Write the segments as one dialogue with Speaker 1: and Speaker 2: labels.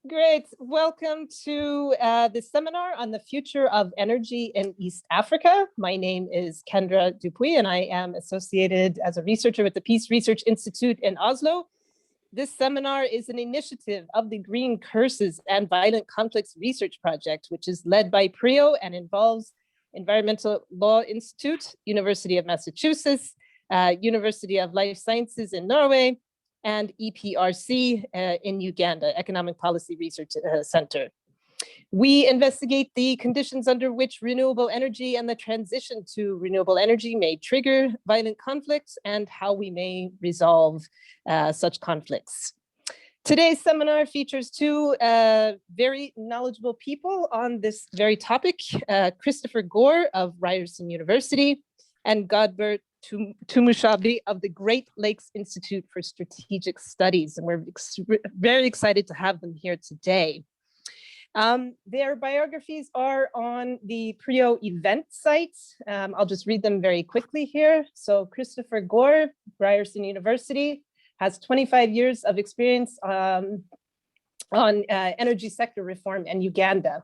Speaker 1: Great. Welcome to this seminar on the future of energy in East Africa. My name is Kendra Dupuy, and I am associated as a researcher with the Peace Research Institute in Oslo. This seminar is an initiative of the Green Curses and Violent Conflicts Research Project, which is led by PRIO and involves Environmental Law Institute, University of Massachusetts, University of Life Sciences in Norway, and EPRC in Uganda, Economic Policy Research Center. We investigate the conditions under which renewable energy and the transition to renewable energy may trigger violent conflicts and how we may resolve such conflicts. Today's seminar features two very knowledgeable people on this very topic, Christopher Gore of Ryerson University and Godber Tumushabe of the Great Lakes Institute for Strategic Studies. And we're very excited to have them here today. Their biographies are on the PRIO event site. I'll just read them very quickly here. So Christopher Gore, Ryerson University, has 25 years of experience on energy sector reform in Uganda.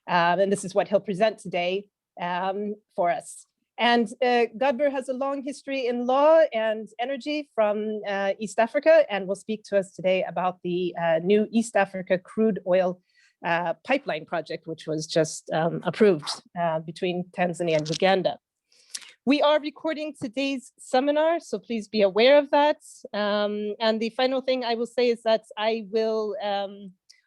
Speaker 1: And this is what he'll present today for us. And Godber has a long history in law and energy from East Africa and will speak to us today about the new East Africa crude oil pipeline project, which was just approved between Tanzania and Uganda. We are recording today's seminar, so please be aware of that. And the final thing I will say is that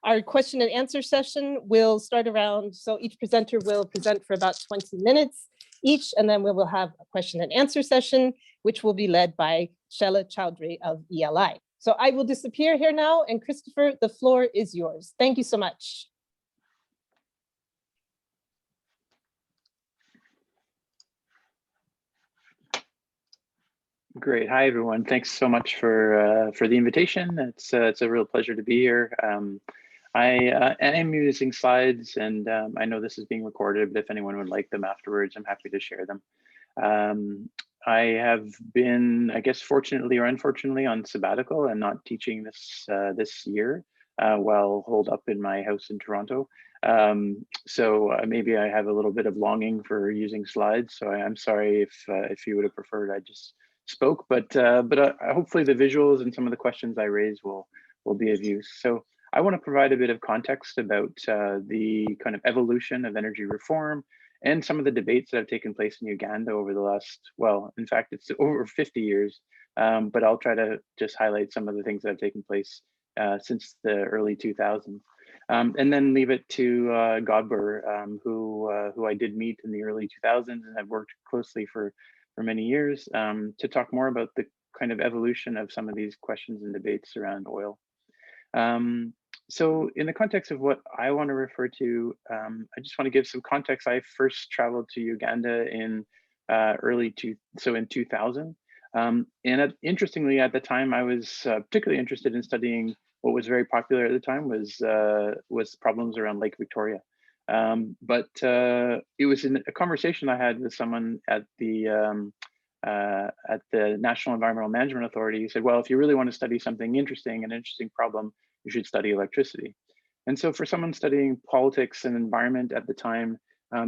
Speaker 1: our question and answer session will start around, so each presenter will present for about 20 minutes each, and then we will have a question and answer session, which will be led by Shela Chowdhury of ELI. So I will disappear here now, and Christopher, the floor is yours. Thank you so much.
Speaker 2: Great. Hi, everyone. Thanks so much for the invitation. It's a real pleasure to be here. I am using slides, and I know this is being recorded, but if anyone would like them afterwards, I'm happy to share them. I have been, I guess, fortunately or unfortunately, on sabbatical and not teaching this year while holed up in my house in Toronto. So maybe I have a little bit of longing for using slides. So I'm sorry if you would have preferred I just spoke, but hopefully the visuals and some of the questions I raise will be of use. So I want to provide a bit of context about the kind of evolution of energy reform and some of the debates that have taken place in Uganda over the last, well, in fact, it's over 50 years, but I'll try to just highlight some of the things that have taken place since the early 2000s. And then leave it to Godber, who I did meet in the early 2000s and have worked closely for many years to talk more about the kind of evolution of some of these questions and debates around oil. So in the context of what I want to refer to, I just want to give some context. I first traveled to Uganda in in 2000. And interestingly, at the time, I was particularly interested in studying what was very popular at the time was problems around Lake Victoria. But it was in a conversation I had with someone at the National Environmental Management Authority. He said, well, if you really want to study something interesting, an interesting problem, you should study electricity. And so for someone studying politics and environment at the time,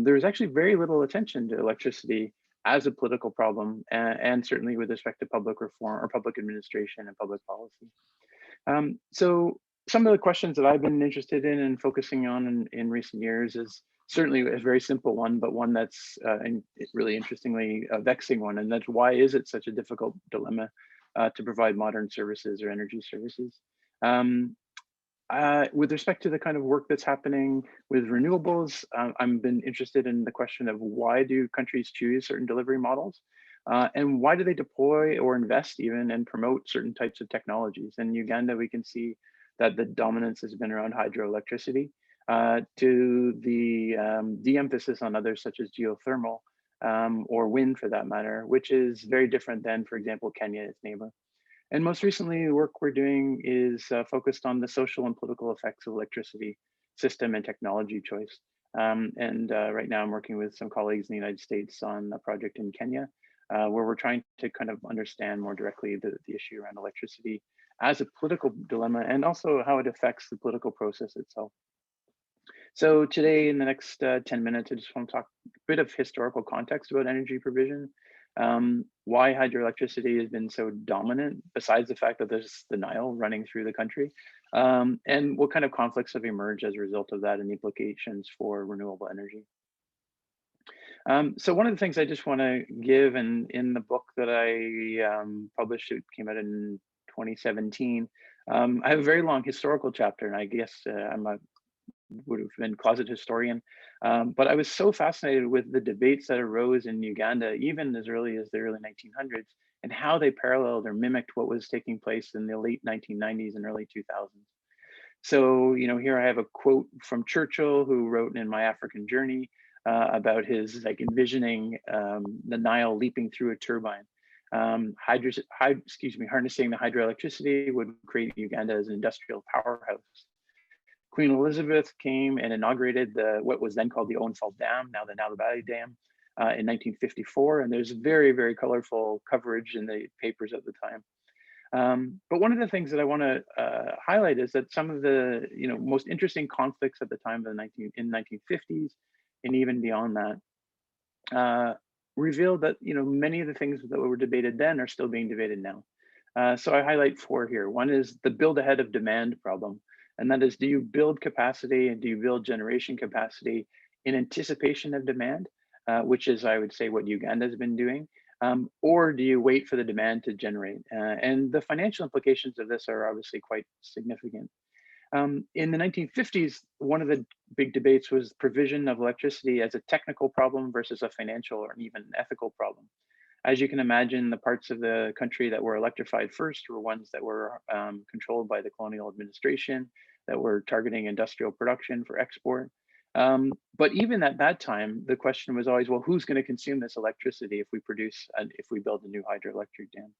Speaker 2: there was actually very little attention to electricity as a political problem, and certainly with respect to public reform or public administration and public policy. So some of the questions that I've been interested in and focusing on in recent years is certainly a very simple one, but one that's really interestingly a vexing one, and that's why is it such a difficult dilemma to provide modern services or energy services? With respect to the kind of work that's happening with renewables, I've been interested in the question of why do countries choose certain delivery models? And why do they deploy or invest even and promote certain types of technologies? In Uganda, we can see that the dominance has been around hydroelectricity to the de-emphasis on others such as geothermal or wind for that matter, which is very different than, for example, Kenya, its neighbor. And most recently, the work we're doing is focused on the social and political effects of electricity system and technology choice. Right now I'm working with some colleagues in the United States on a project in Kenya, where we're trying to kind of understand more directly the issue around electricity as a political dilemma, and also how it affects the political process itself. So today, in the next 10 minutes, I just want to talk a bit of historical context about energy provision, why hydroelectricity has been so dominant, besides the fact that there's the Nile running through the country, and what kind of conflicts have emerged as a result of that and implications for renewable energy. So one of the things I just want to give, and in the book that I published, it came out in 2017, I have a very long historical chapter, and I guess would have been closet historian. But I was so fascinated with the debates that arose in Uganda, even as early as the early 1900s, and how they paralleled or mimicked what was taking place in the late 1990s and early 2000s. So, here I have a quote from Churchill, who wrote in My African Journey about his envisioning the Nile leaping through a turbine. Harnessing the hydroelectricity would create Uganda as an industrial powerhouse. Queen Elizabeth came and inaugurated what was then called the Unresolved Dam, now the Nile Dam, in 1954. And there's very, very colorful coverage in the papers at the time. But one of the things that I want to highlight is that some of the most interesting conflicts at the time of the 1950s and even beyond that revealed that many of the things that were debated then are still being debated now. So I highlight 4 here. One is the build ahead of demand problem. And that is, do you build capacity and do you build generation capacity in anticipation of demand, which is, I would say, what Uganda has been doing, or do you wait for the demand to generate? And the financial implications of this are obviously quite significant. In the 1950s, one of the big debates was provision of electricity as a technical problem versus a financial or even ethical problem. As you can imagine, the parts of the country that were electrified first were ones that were controlled by the colonial administration, that were targeting industrial production for export. But even at that time, the question was always, well, who's going to consume this electricity if we produce and if we build a new hydroelectric dam?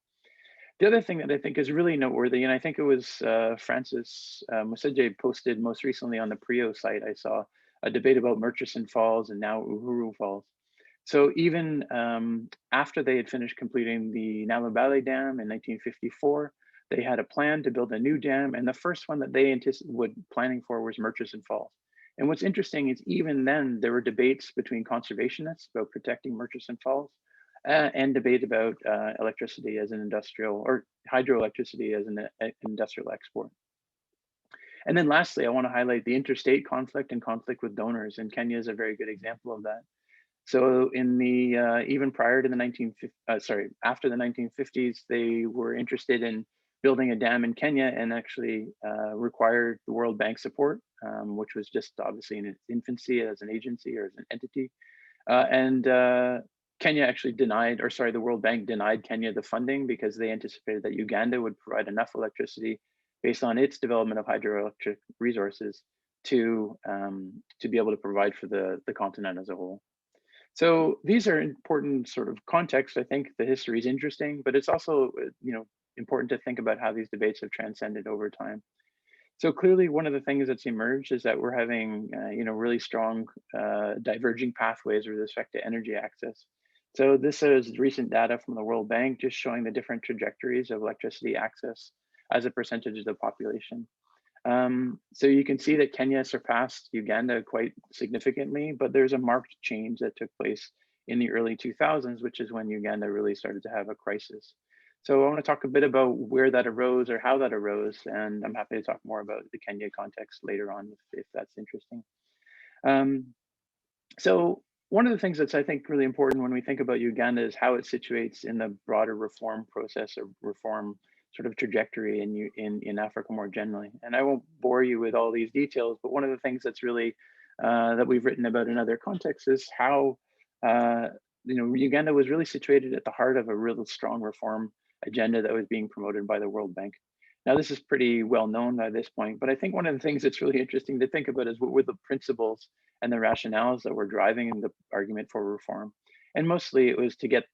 Speaker 2: The other thing that I think is really noteworthy, and I think it was Francis Museje posted most recently on the PRIO site, I saw a debate about Murchison Falls and now Uhuru Falls. So even after they had finished completing the Nile Dam in 1954, they had a plan to build a new dam, and the first one that they were planning for was Murchison Falls. And what's interesting is even then there were debates between conservationists about protecting Murchison Falls and debate about electricity as an industrial, or hydroelectricity as an industrial export. And then lastly, I want to highlight the interstate conflict and conflict with donors, and Kenya is a very good example of that. So in the even prior to the after the 1950s, they were interested in building a dam in Kenya and actually required the World Bank support, which was just obviously in its infancy as an agency or as an entity. Kenya actually the World Bank denied Kenya the funding because they anticipated that Uganda would provide enough electricity based on its development of hydroelectric resources to be able to provide for the continent as a whole. So these are important sort of context. I think the history is interesting, but it's also important to think about how these debates have transcended over time. So clearly, one of the things that's emerged is that we're having really strong diverging pathways with respect to energy access. So this is recent data from the World Bank just showing the different trajectories of electricity access as a percentage of the population. So you can see that Kenya surpassed Uganda quite significantly, but there's a marked change that took place in the early 2000s, which is when Uganda really started to have a crisis. So I want to talk a bit about where that arose or how that arose, and I'm happy to talk more about the Kenya context later on if that's interesting. So one of the things that's, I think, really important when we think about Uganda is how it situates in the broader reform process or reform sort of trajectory in Africa more generally. And I won't bore you with all these details, but one of the things that's really that we've written about in other contexts is how Uganda was really situated at the heart of a really strong reform agenda that was being promoted by the World Bank. Now, this is pretty well known by this point, but I think one of the things that's really interesting to think about is what were the principles and the rationales that were driving the argument for reform. And mostly it was to get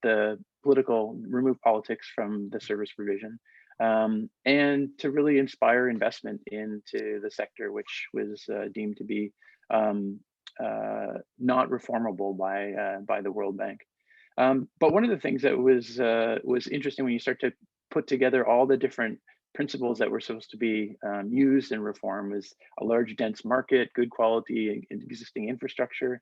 Speaker 2: remove politics from the service provision, and to really inspire investment into the sector, which was deemed to be not reformable by the World Bank. But one of the things that was interesting when you start to put together all the different principles that were supposed to be used in reform was a large, dense market, good quality existing infrastructure,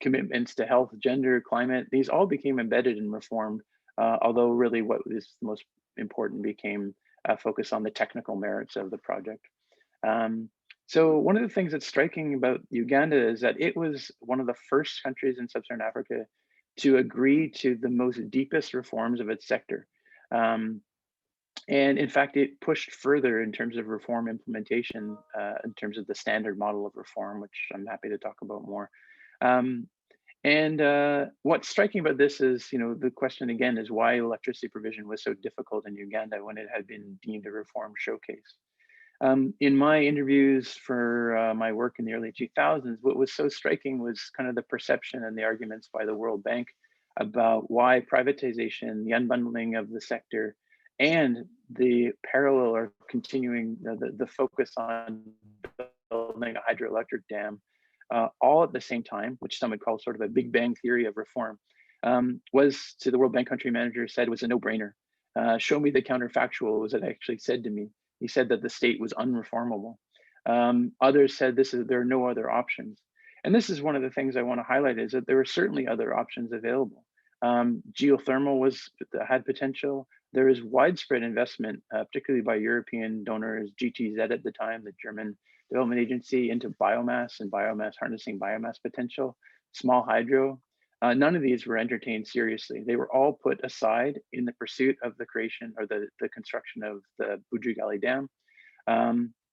Speaker 2: commitments to health, gender, climate. These all became embedded in reform, although really what is most important became a focus on the technical merits of the project. So one of the things that's striking about Uganda is that it was one of the first countries in sub-Saharan Africa to agree to the most deepest reforms of its sector. And in fact, it pushed further in terms of reform implementation, in terms of the standard model of reform, which I'm happy to talk about more. What's striking about this is, the question again is why electricity provision was so difficult in Uganda when it had been deemed a reform showcase. In my interviews for my work in the early 2000s, what was so striking was kind of the perception and the arguments by the World Bank about why privatization, the unbundling of the sector, and the parallel or continuing the focus on building a hydroelectric dam all at the same time, which some would call sort of a Big Bang theory of reform, was, to the World Bank country manager, said was a no-brainer. Show me the counterfactual, was it actually said to me. He said that the state was unreformable. Others said there are no other options. And this is one of the things I want to highlight, is that there were certainly other options available. Geothermal had potential. There is widespread investment, particularly by European donors, GTZ at the time, the German Development Agency, into biomass and harnessing biomass potential, small hydro. None of these were entertained seriously. They were all put aside in the pursuit of the creation or the construction of the Bujugali Dam.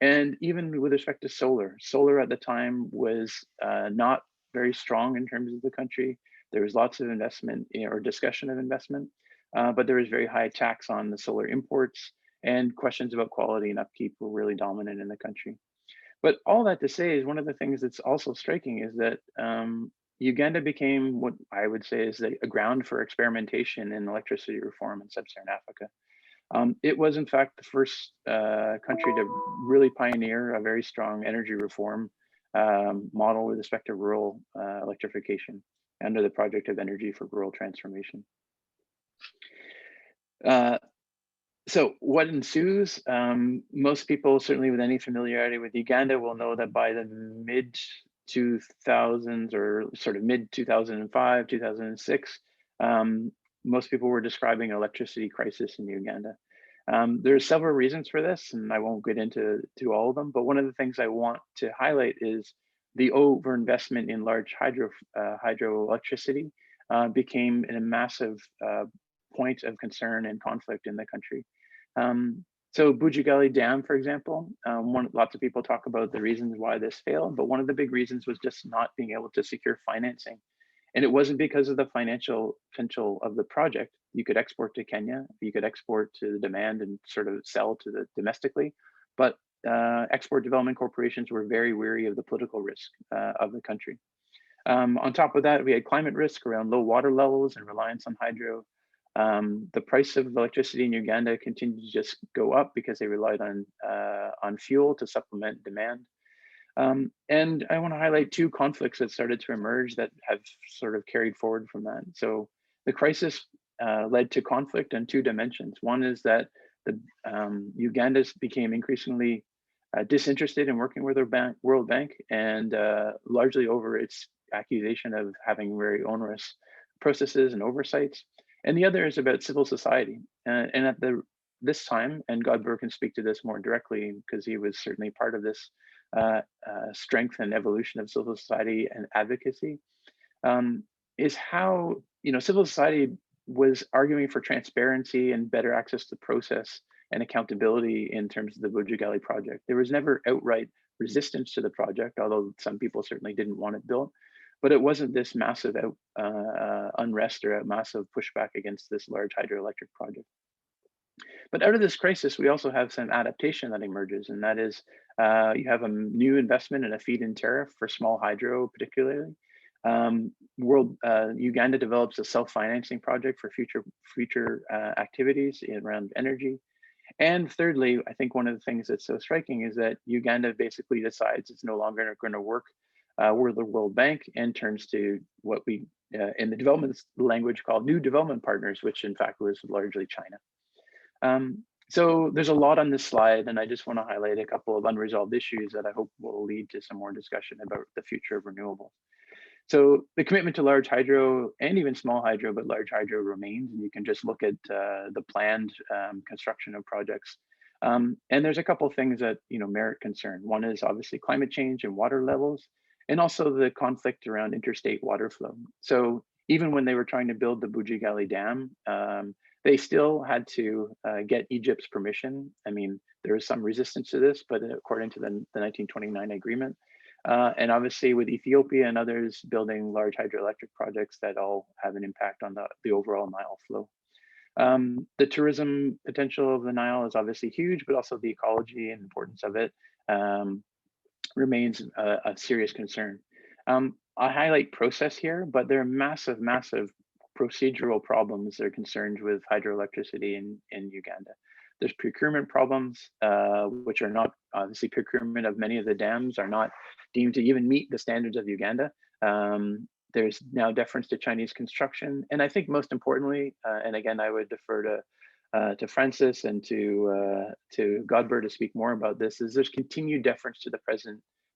Speaker 2: And even with respect to solar at the time was not very strong in terms of the country. There was lots of investment or discussion of investment, but there was very high tax on the solar imports, and questions about quality and upkeep were really dominant in the country. But all that to say is, one of the things that's also striking is that Uganda became what I would say is a ground for experimentation in electricity reform in sub-Saharan Africa. It was in fact the first country to really pioneer a very strong energy reform model with respect to rural electrification under the Project of Energy for Rural Transformation. So what ensues? Most people, certainly with any familiarity with Uganda, will know that by the mid 2000s or sort of mid 2005, 2006, most people were describing an electricity crisis in Uganda. There are several reasons for this, and I won't get into all of them, but one of the things I want to highlight is the overinvestment in large hydroelectricity became a massive point of concern and conflict in the country. So Bujugali Dam, for example, lots of people talk about the reasons why this failed, but one of the big reasons was just not being able to secure financing. And it wasn't because of the financial potential of the project. You could export to Kenya, you could export to the demand and sort of sell to the domestically, but export development corporations were very wary of the political risk of the country. On top of that, we had climate risk around low water levels and reliance on hydro. The price of electricity in Uganda continued to just go up because they relied on fuel to supplement demand. And I want to highlight two conflicts that started to emerge that have sort of carried forward from that. So the crisis led to conflict on two dimensions. One is that Uganda became increasingly disinterested in working with the World Bank, and largely over its accusation of having very onerous processes and oversights. And the other is about civil society. And at this time, and Godber can speak to this more directly because he was certainly part of this strength and evolution of civil society and advocacy, is how civil society was arguing for transparency and better access to process and accountability in terms of the Bujugali project. There was never outright resistance to the project, although some people certainly didn't want it built, but it wasn't this massive unrest or a massive pushback against this large hydroelectric project. But out of this crisis, we also have some adaptation that emerges, and that is you have a new investment in a feed-in tariff for small hydro, particularly. Uganda develops a self-financing project for future activities around energy. And thirdly, I think one of the things that's so striking is that Uganda basically decides it's no longer going to work with the World Bank and turns to what we, in the development language, called new development partners, which in fact was largely China. So there's a lot on this slide, and I just want to highlight a couple of unresolved issues that I hope will lead to some more discussion about the future of renewables. So the commitment to large hydro and even small hydro, but large hydro remains, and you can just look at the planned construction of projects. And there's a couple of things that merit concern. One is obviously climate change and water levels, and also the conflict around interstate water flow. So even when they were trying to build the Bujigali Dam, they still had to get Egypt's permission. I mean, there was some resistance to this, but according to the 1929 agreement, and obviously with Ethiopia and others building large hydroelectric projects that all have an impact on the overall Nile flow. The tourism potential of the Nile is obviously huge, but also the ecology and importance of it remains a serious concern. I highlight process here, but there are massive, massive procedural problems that are concerned with hydroelectricity in Uganda. There's procurement problems, which are not obviously procurement of many of the dams are not deemed to even meet the standards of Uganda. There's now deference to Chinese construction. And I think most importantly, and again, I would defer to Francis and to Godber to speak more about this, is there's continued deference to the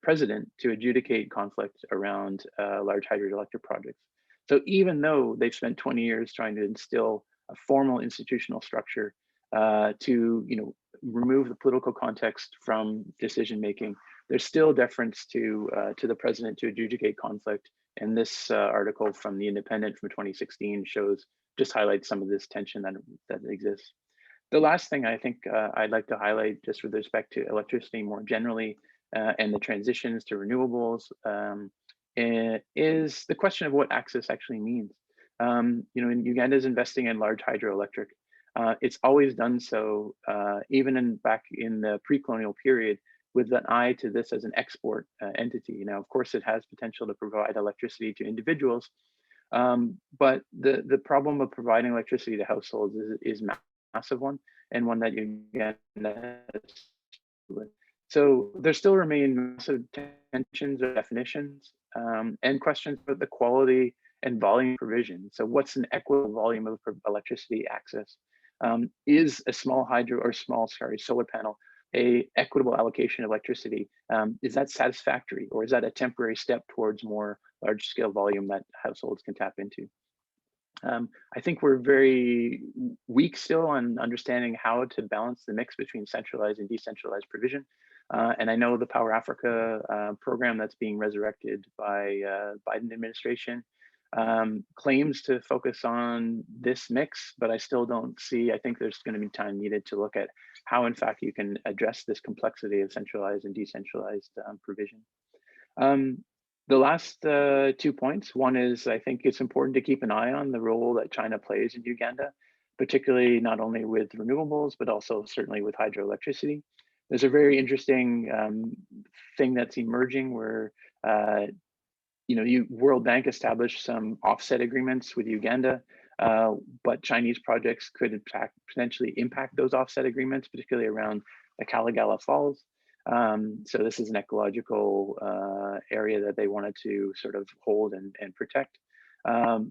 Speaker 2: president to adjudicate conflict around large hydroelectric projects. So even though they've spent 20 years trying to instill a formal institutional structure to remove the political context from decision making, there's still deference to the president to adjudicate conflict. And this article from The Independent from 2016 just highlights some of this tension that exists. The last thing I think I'd like to highlight, just with respect to electricity more generally and the transitions to renewables, is the question of what access actually means. Uganda is investing in large hydroelectric. It's always done so, even back in the pre-colonial period, with an eye to this as an export entity. Now, of course, it has potential to provide electricity to individuals, but the problem of providing electricity to households is a massive one, and one that Uganda has. So there still remain massive tensions of definitions and questions about the quality and volume provision. So what's an equitable volume of electricity access? Is a small hydro or solar panel a equitable allocation of electricity? Is that satisfactory, or is that a temporary step towards more large scale volume that households can tap into? I think we're very weak still on understanding how to balance the mix between centralized and decentralized provision. And I know the Power Africa program that's being resurrected by Biden administration claims to focus on this mix, but I still don't see, I think there's going to be time needed to look at how in fact you can address this complexity of centralized and decentralized provision. The last 2 points. One is, I think it's important to keep an eye on the role that China plays in Uganda, particularly not only with renewables, but also certainly with hydroelectricity. There's a very interesting thing that's emerging where World Bank established some offset agreements with Uganda, but Chinese projects could potentially impact those offset agreements, particularly around the Kalagala Falls. So this is an ecological area that they wanted to sort of hold and protect.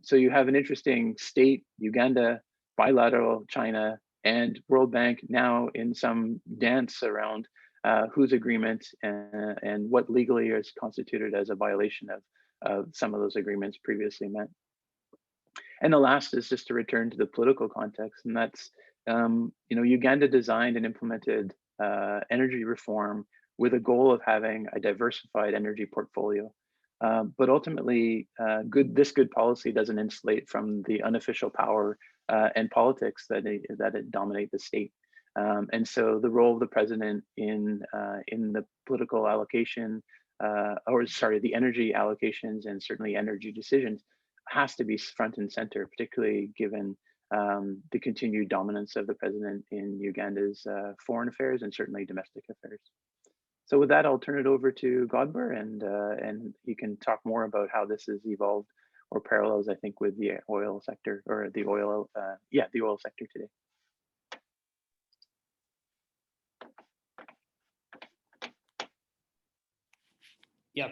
Speaker 2: So you have an interesting state, Uganda, bilateral, China, and World Bank now in some dance around whose agreement and what legally is constituted as a violation of some of those agreements previously met. And the last is just to return to the political context, and that's Uganda designed and implemented energy reform with a goal of having a diversified energy portfolio. But ultimately, this good policy doesn't insulate from the unofficial power and politics that dominate the state. And so the role of the president in the political allocation, the energy allocations and certainly energy decisions has to be front and center, particularly given the continued dominance of the president in Uganda's foreign affairs and certainly domestic affairs. So with that, I'll turn it over to Godber, and he can talk more about how this has evolved or parallels, I think, with the oil sector or the oil sector today.
Speaker 3: Yeah,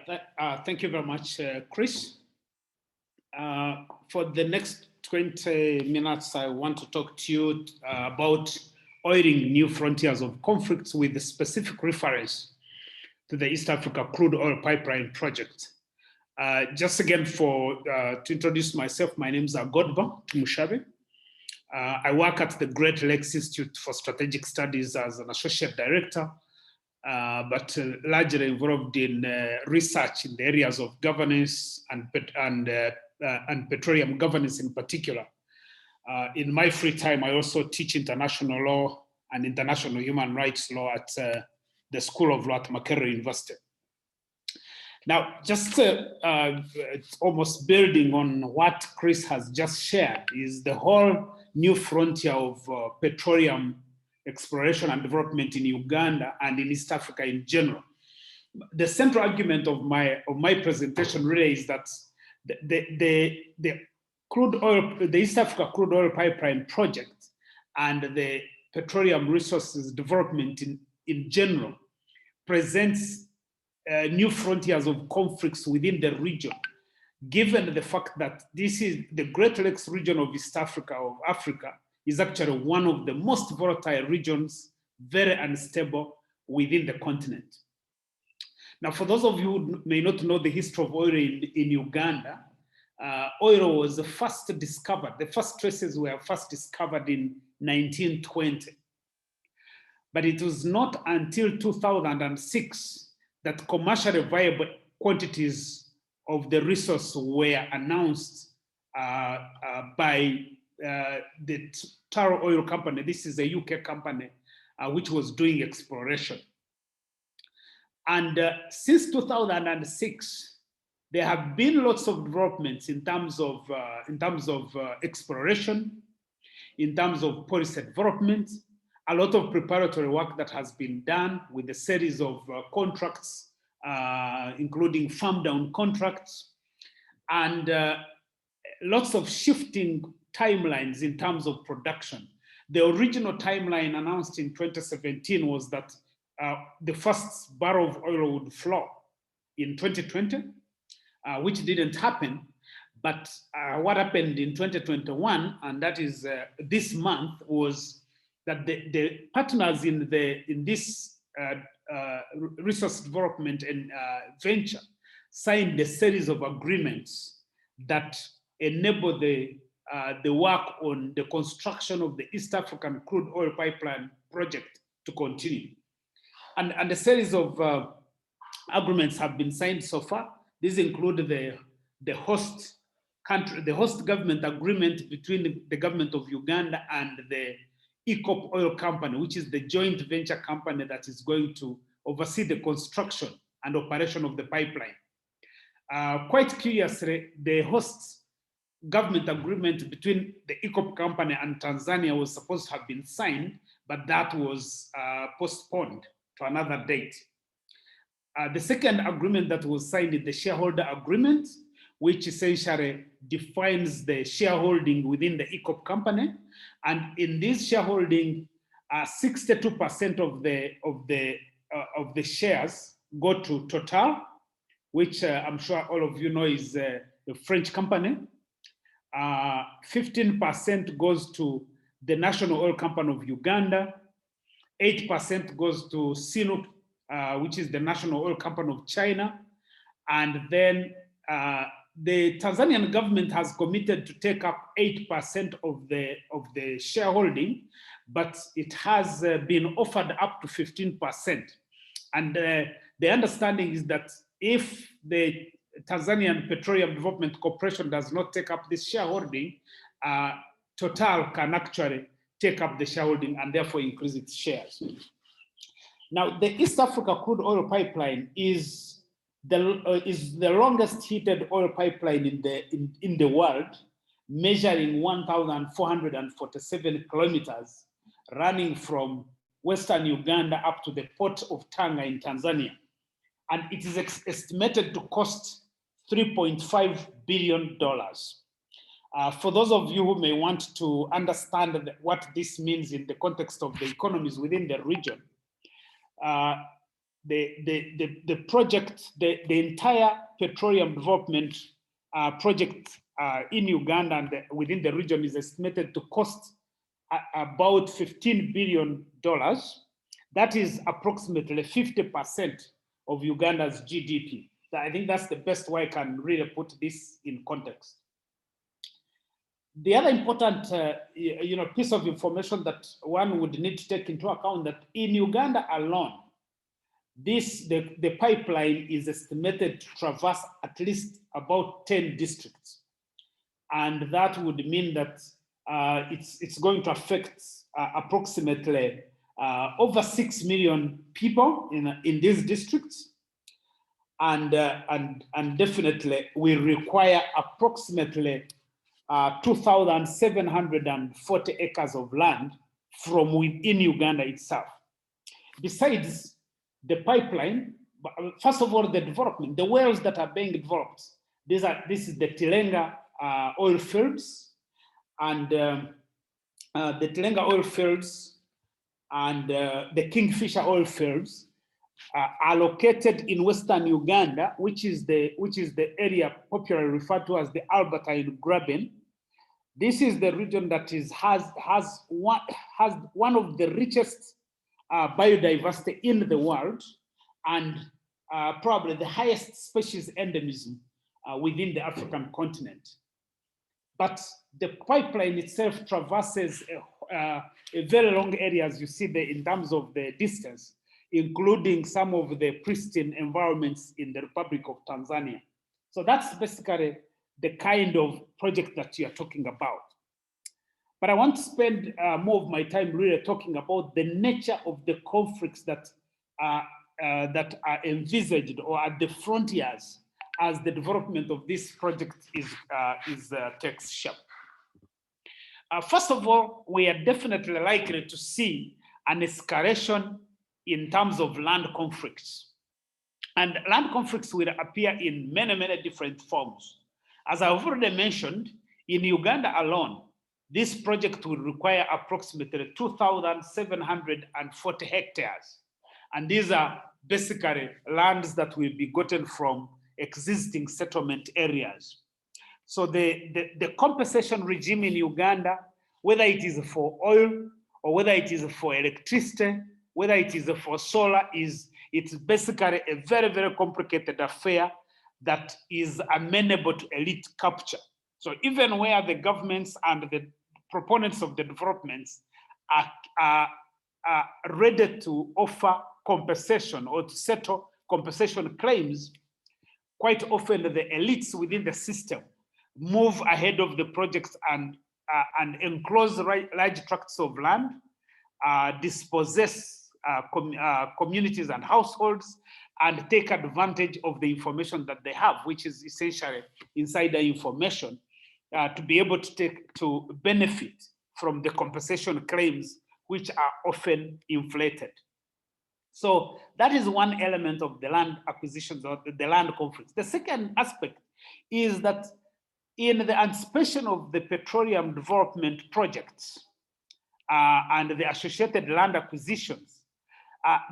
Speaker 3: thank you very much, Chris. For the next 20 minutes, I want to talk to you about oiling new frontiers of conflicts with a specific reference to the East Africa Crude Oil Pipeline Project. Just again to introduce myself, my name is Godber Tumushabe. I work at the Great Lakes Institute for Strategic Studies as an associate director, but largely involved in research in the areas of governance and petroleum governance in particular. In my free time, I also teach international law and international human rights law at the School of Law at Ryerson University. Now, just almost building on what Chris has just shared is the whole new frontier of petroleum exploration and development in Uganda and in East Africa in general. The central argument of my presentation really is that the East Africa Crude Oil Pipeline Project and the petroleum resources development in general presents new frontiers of conflicts within the region, given the fact that this is the Great Lakes region of East Africa, of Africa, is actually one of the most volatile regions, very unstable within the continent. Now, for those of you who may not know the history of oil in Uganda, oil was first discovered, the first traces were first discovered in 1920. But it was not until 2006 that commercially viable quantities of the resource were announced by the Taro Oil Company. This is a UK company which was doing exploration. And since 2006, there have been lots of developments in terms of exploration, in terms of policy development, a lot of preparatory work that has been done with a series of contracts, including farm down contracts, and lots of shifting timelines in terms of production. The original timeline announced in 2017 was that the first barrel of oil would flow in 2020, which didn't happen. But what happened in 2021, and that is this month, was that the partners in this resource development and venture signed a series of agreements that enable the work on the construction of the East African Crude Oil Pipeline project to continue. And a series of agreements have been signed so far. These include the host country, the host government agreement between the government of Uganda and the ECOP Oil Company, which is the joint venture company that is going to oversee the construction and operation of the pipeline. Quite curiously, the host government agreement between the ECOP company and Tanzania was supposed to have been signed, but that was postponed to another date. The second agreement that was signed is the shareholder agreement, which essentially defines the shareholding within the ECOP company. And in this shareholding, 62% of the shares go to Total, which I'm sure all of you know is a French company. 15% goes to the National Oil Company of Uganda. 8% goes to Sinopec, which is the National Oil Company of China. And then the Tanzanian government has committed to take up 8% of the shareholding, but it has been offered up to 15%. And the understanding is that if the Tanzanian Petroleum Development Corporation does not take up this shareholding, Total can actually take up the shareholding and therefore increase its shares. Now, the East Africa Crude Oil Pipeline is the longest heated oil pipeline in the world, measuring 1,447 kilometers, running from Western Uganda up to the port of Tanga in Tanzania. And it is estimated to cost $3.5 billion. For those of you who may want to understand what this means in the context of the economies within the region, the project, the entire petroleum development project in Uganda and within the region is estimated to cost about $15 billion. That is approximately 50% of Uganda's GDP. So I think that's the best way I can really put this in context. The other important piece of information that one would need to take into account that in Uganda alone, the pipeline is estimated to traverse at least about 10 districts. And that would mean that it's going to affect approximately over 6 million people in these districts. And definitely we require approximately 2,740 acres of land from within Uganda itself. Besides the pipeline, first of all, the development, the wells that are being developed, this is the Tilenga oil fields, and the Tilenga oil fields and the Kingfisher oil fields are located in Western Uganda, which is the area popularly referred to as the Albertine Graben. This is the region that has one of the richest biodiversity in the world, and probably the highest species endemism within the African continent. But the pipeline itself traverses a very long area, as you see there, in terms of the distance, including some of the pristine environments in the Republic of Tanzania. So that's basically the kind of project that you are talking about. But I want to spend more of my time really talking about the nature of the conflicts that are envisaged or at the frontiers as the development of this project takes shape. First of all, we are definitely likely to see an escalation in terms of land conflicts. And land conflicts will appear in many, many different forms. As I've already mentioned, in Uganda alone, this project will require approximately 2,740 hectares. And these are basically lands that will be gotten from existing settlement areas. So the compensation regime in Uganda, whether it is for oil or whether it is for electricity, whether it is for solar, it's basically a very, very complicated affair that is amenable to elite capture. So even where the governments and the proponents of the developments are ready to offer compensation or to settle compensation claims, quite often the elites within the system move ahead of the projects and enclose large tracts of land, dispossess communities and households, and take advantage of the information that they have, which is essentially insider information, to be able to benefit from the compensation claims, which are often inflated. So that is one element of the land acquisitions or the land conflicts. The second aspect is that in the anticipation of the petroleum development projects and the associated land acquisitions,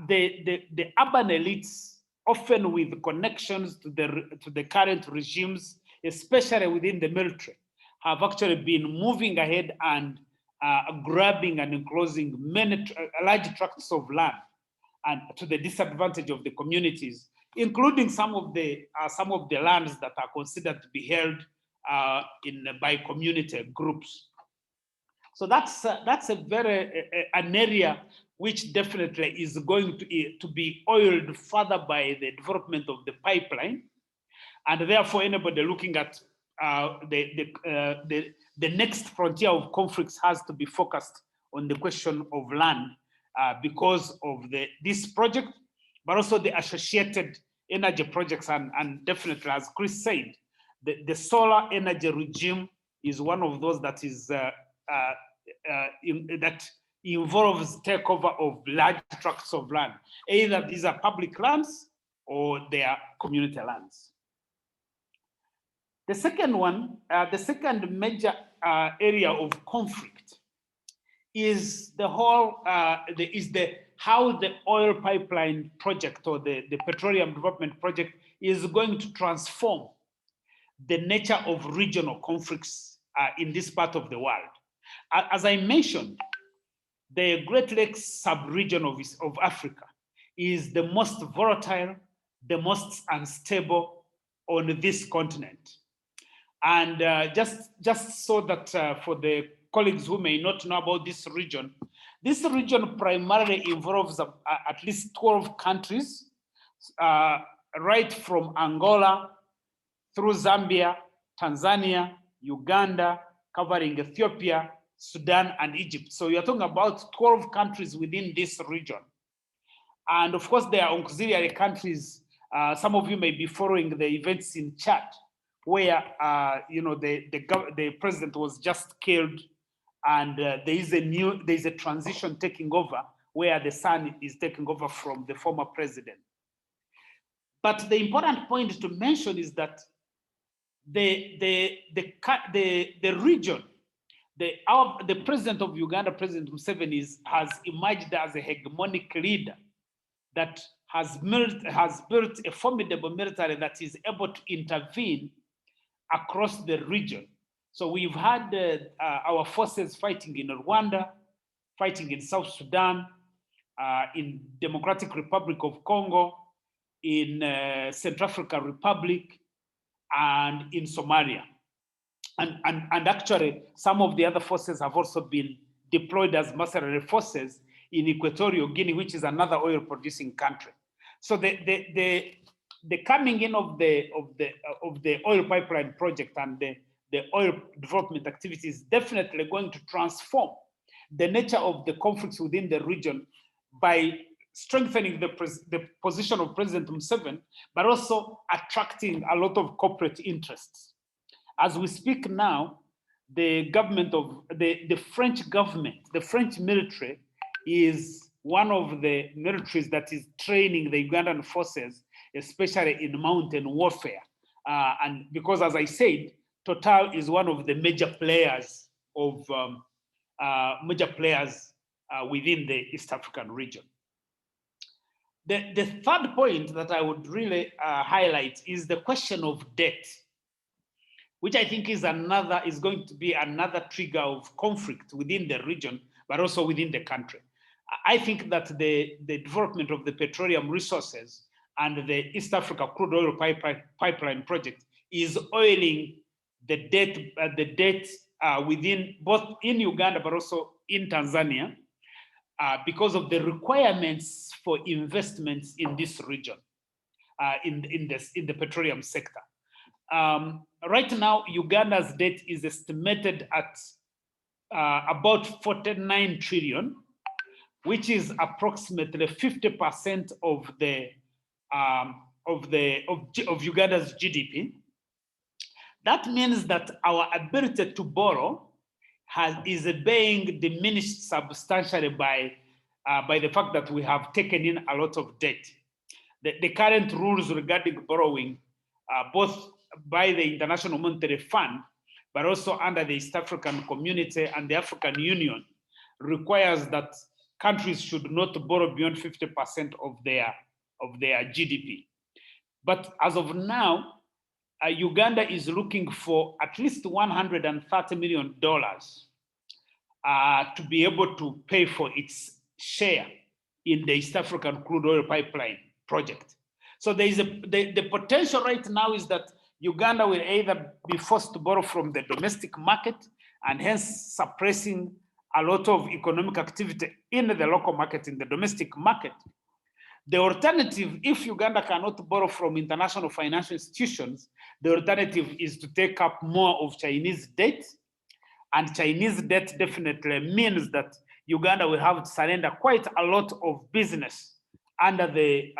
Speaker 3: the urban elites, often with connections to the current regimes, especially within the military, have actually been moving ahead and grabbing and enclosing many large tracts of land, and to the disadvantage of the communities, including some of the lands that are considered to be held by community groups. So that's an area which definitely is going to be oiled further by the development of the pipeline, and therefore anybody looking at the next frontier of conflicts has to be focused on the question of land because of this project, but also the associated energy projects, and definitely, as Chris said, the solar energy regime is one of those that is that involves takeover of large tracts of land. Either these are public lands or they are community lands. The second one, the second major area of conflict is the whole how the oil pipeline project or the petroleum development project is going to transform the nature of regional conflicts in this part of the world. As I mentioned, the Great Lakes sub-region of Africa is the most volatile, the most unstable on this continent. And just so that for the colleagues who may not know about this region primarily involves at least 12 countries, right from Angola through Zambia, Tanzania, Uganda, covering Ethiopia, Sudan, and Egypt. So you're talking about 12 countries within this region. And of course, there are auxiliary countries. Some of you may be following the events in Chad, where the president was just killed, and there is a transition taking over, where the son is taking over from the former president. But the important point to mention is that the region, the president of Uganda, President Museveni, has emerged as a hegemonic leader that has built a formidable military that is able to intervene across the region. So we've had our forces fighting in Rwanda, fighting in South Sudan, in Democratic Republic of Congo, in Central African Republic, and in Somalia. And actually, some of the other forces have also been deployed as mercenary forces in Equatorial Guinea, which is another oil-producing country. So the coming in of the oil pipeline project and the oil development activity is definitely going to transform the nature of the conflicts within the region by strengthening the position of President Museveni, but also attracting a lot of corporate interests. As we speak now, the government of the French government, the French military, is one of the militaries that is training the Ugandan forces, especially in mountain warfare. And because, as I said, Total is one of the major players within the East African region. The third point that I would really highlight is the question of debt, which I think is going to be another trigger of conflict within the region, but also within the country. I think that the development of the petroleum resources and the East Africa crude oil pipeline project is oiling the debt within both in Uganda, but also in Tanzania, because of the requirements for investments in this region, in the petroleum sector. Right now, Uganda's debt is estimated at about 49 trillion, which is approximately 50% of Uganda's GDP. That means that our ability to borrow is being diminished substantially by the fact that we have taken in a lot of debt. The current rules regarding borrowing, both by the International Monetary Fund, but also under the East African Community and the African Union, requires that countries should not borrow beyond 50% of their GDP. But as of now, Uganda is looking for at least $130 million to be able to pay for its share in the East African crude oil pipeline project. So there is the potential right now is that Uganda will either be forced to borrow from the domestic market and hence suppressing a lot of economic activity in the local market, in the domestic market. The alternative, if Uganda cannot borrow from international financial institutions, the alternative is to take up more of Chinese debt. And Chinese debt definitely means that Uganda will have to surrender quite a lot of business under the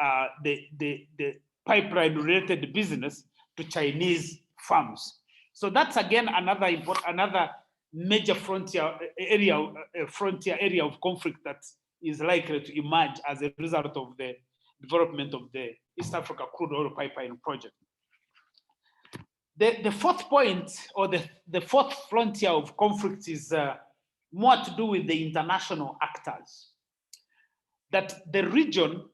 Speaker 3: pipeline-related business to Chinese firms. So that's again another major frontier area of conflict that is likely to emerge as a result of the development of the East Africa crude oil pipeline project. The fourth point, or the fourth frontier of conflict, is more to do with the international actors. That the region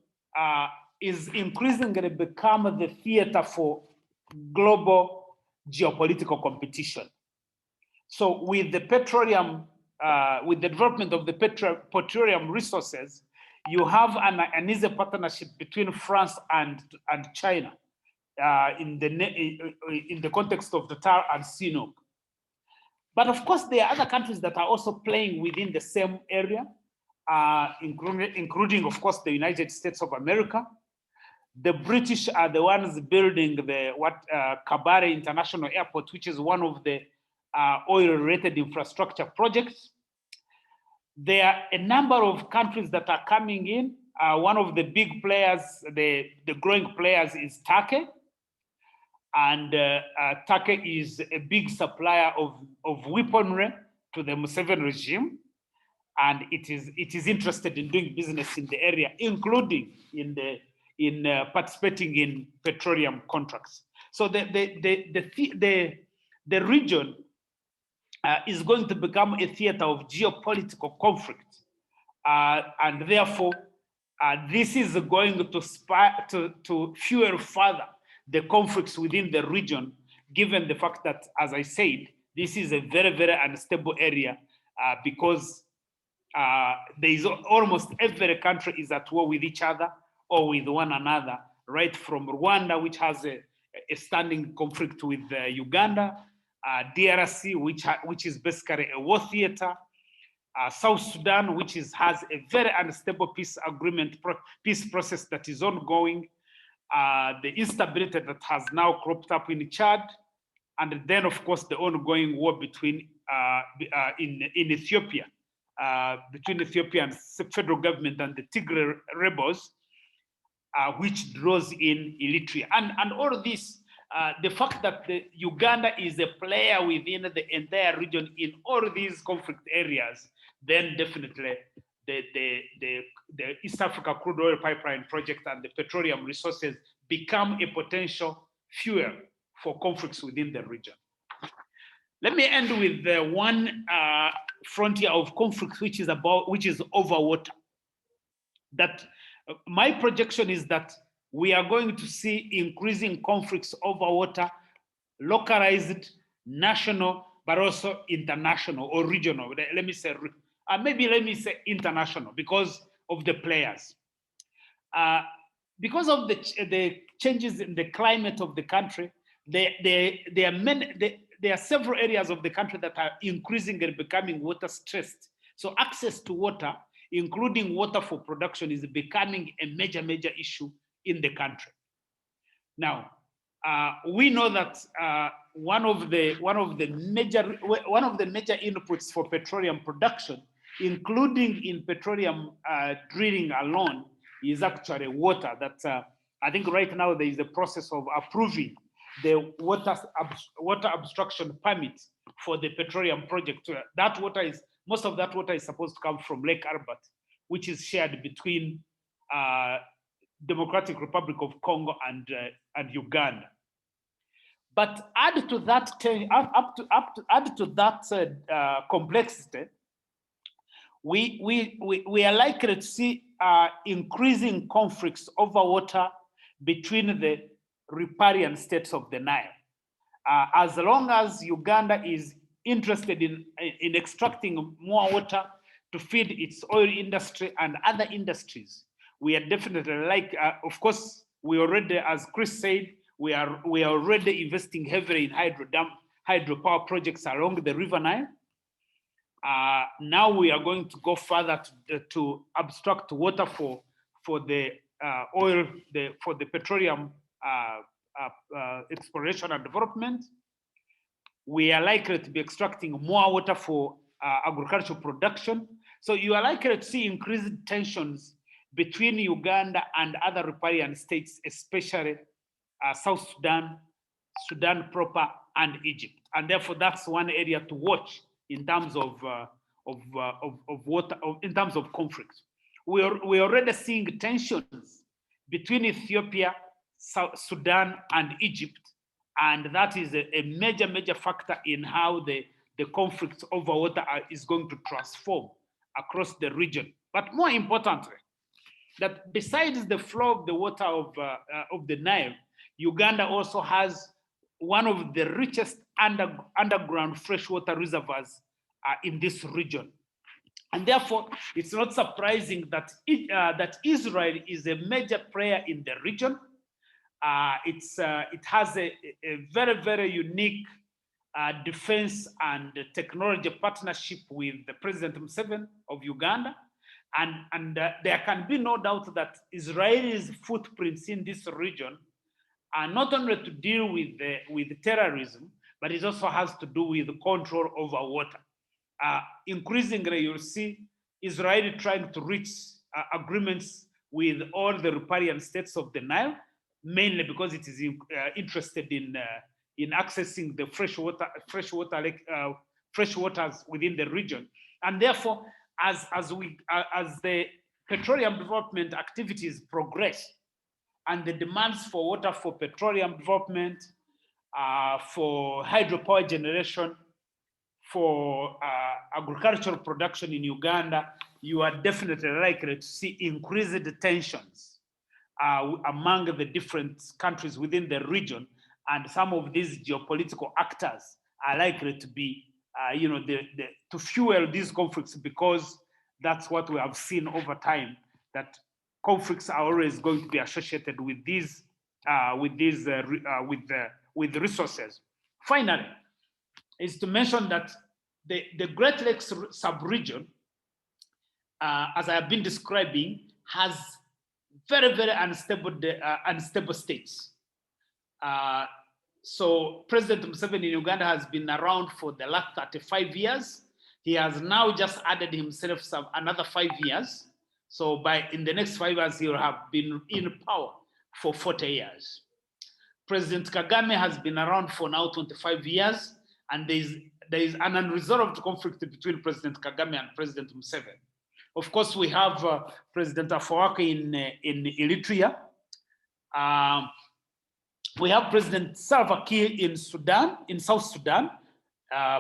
Speaker 3: is increasingly become the theater for global geopolitical competition. So with the petroleum with the development of the petroleum resources, you have an easy partnership between France and China in the context of the tar and CNOOC. But of course, there are other countries that are also playing within the same area, including, of course, the United States of America. The British are the ones building the Kabare International Airport, which is one of the oil-related infrastructure projects. There are a number of countries that are coming in. One of the big players, the growing players, is Turkey. And Turkey is a big supplier of weaponry to the Museveni regime. And it is interested in doing business in the area, including in participating in petroleum contracts. So the region is going to become a theater of geopolitical conflict. And therefore, this is going to fuel further the conflicts within the region, given the fact that, as I said, this is a very, very unstable area because there is almost every country is at war with each other or with one another, right from Rwanda, which has a standing conflict with Uganda, DRC, which is basically a war theater, South Sudan, which has a very unstable peace process that is ongoing, the instability that has now cropped up in Chad, and then, of course, the ongoing war between in Ethiopia, between Ethiopia and the federal government and the Tigray rebels, which draws in Eritrea. And all of this, the fact that Uganda is a player within the entire region in all these conflict areas, then definitely the East Africa Crude Oil Pipeline Project and the petroleum resources become a potential fuel for conflicts within the region. Let me end with one frontier of conflict, which is over water. That my projection is that we are going to see increasing conflicts over water, localized, national, but also international or regional. Let me say international because of the players. Because of the changes in the climate of the country, there are several areas of the country that are increasingly becoming water stressed. So access to water, including water for production, is becoming a major issue in the country. Now, we know that one of the major inputs for petroleum production, including in petroleum drilling alone, is actually water. That I think right now there is a process of approving the water abstraction permit for the petroleum project. Most of that water is supposed to come from Lake Albert, which is shared between Democratic Republic of Congo and Uganda. But add to that complexity, we are likely to see increasing conflicts over water between the riparian states of the Nile. As long as Uganda is interested in extracting more water to feed its oil industry and other industries, we are definitely of course, we already, as Chris said, we are already investing heavily in hydropower projects along the River Nile. Now we are going to go further to abstract water for the petroleum exploration and development. We are likely to be extracting more water for agricultural production. So you are likely to see increased tensions between Uganda and other riparian states, especially South Sudan, Sudan proper, and Egypt. And therefore, that's one area to watch in terms of water, in terms of conflicts. We're already seeing tensions between Ethiopia, South Sudan, and Egypt, and that is a major factor in how the conflict over water is going to transform across the region. But more importantly, that besides the flow of the water of the Nile, Uganda also has one of the richest underground freshwater reservoirs in this region. And therefore, it's not surprising that that Israel is a major player in the region. It has a very, very unique defense and technology partnership with the President Museveni of Uganda. And there can be no doubt that Israel's footprints in this region are not only to deal with terrorism, but it also has to do with control over water. Increasingly, you'll see Israel trying to reach agreements with all the riparian states of the Nile, mainly because it is interested in accessing the fresh waters within the region. And therefore, as the petroleum development activities progress and the demands for water for petroleum development, for hydropower generation, for agricultural production in Uganda, you are definitely likely to see increased tensions among the different countries within the region, and some of these geopolitical actors are likely to be, to fuel these conflicts, because that's what we have seen over time, that conflicts are always going to be associated with these, with resources. Finally, is to mention that the Great Lakes sub-region, as I have been describing, has very, very unstable states. So President Museveni in Uganda has been around for the last 35 years. He has now just added himself another 5 years. So in the next 5 years, he will have been in power for 40 years. President Kagame has been around for now 25 years, and there is an unresolved conflict between President Kagame and President Museveni. Of course, we have President Afwerki in Eritrea. We have President Salva Kiir in South Sudan,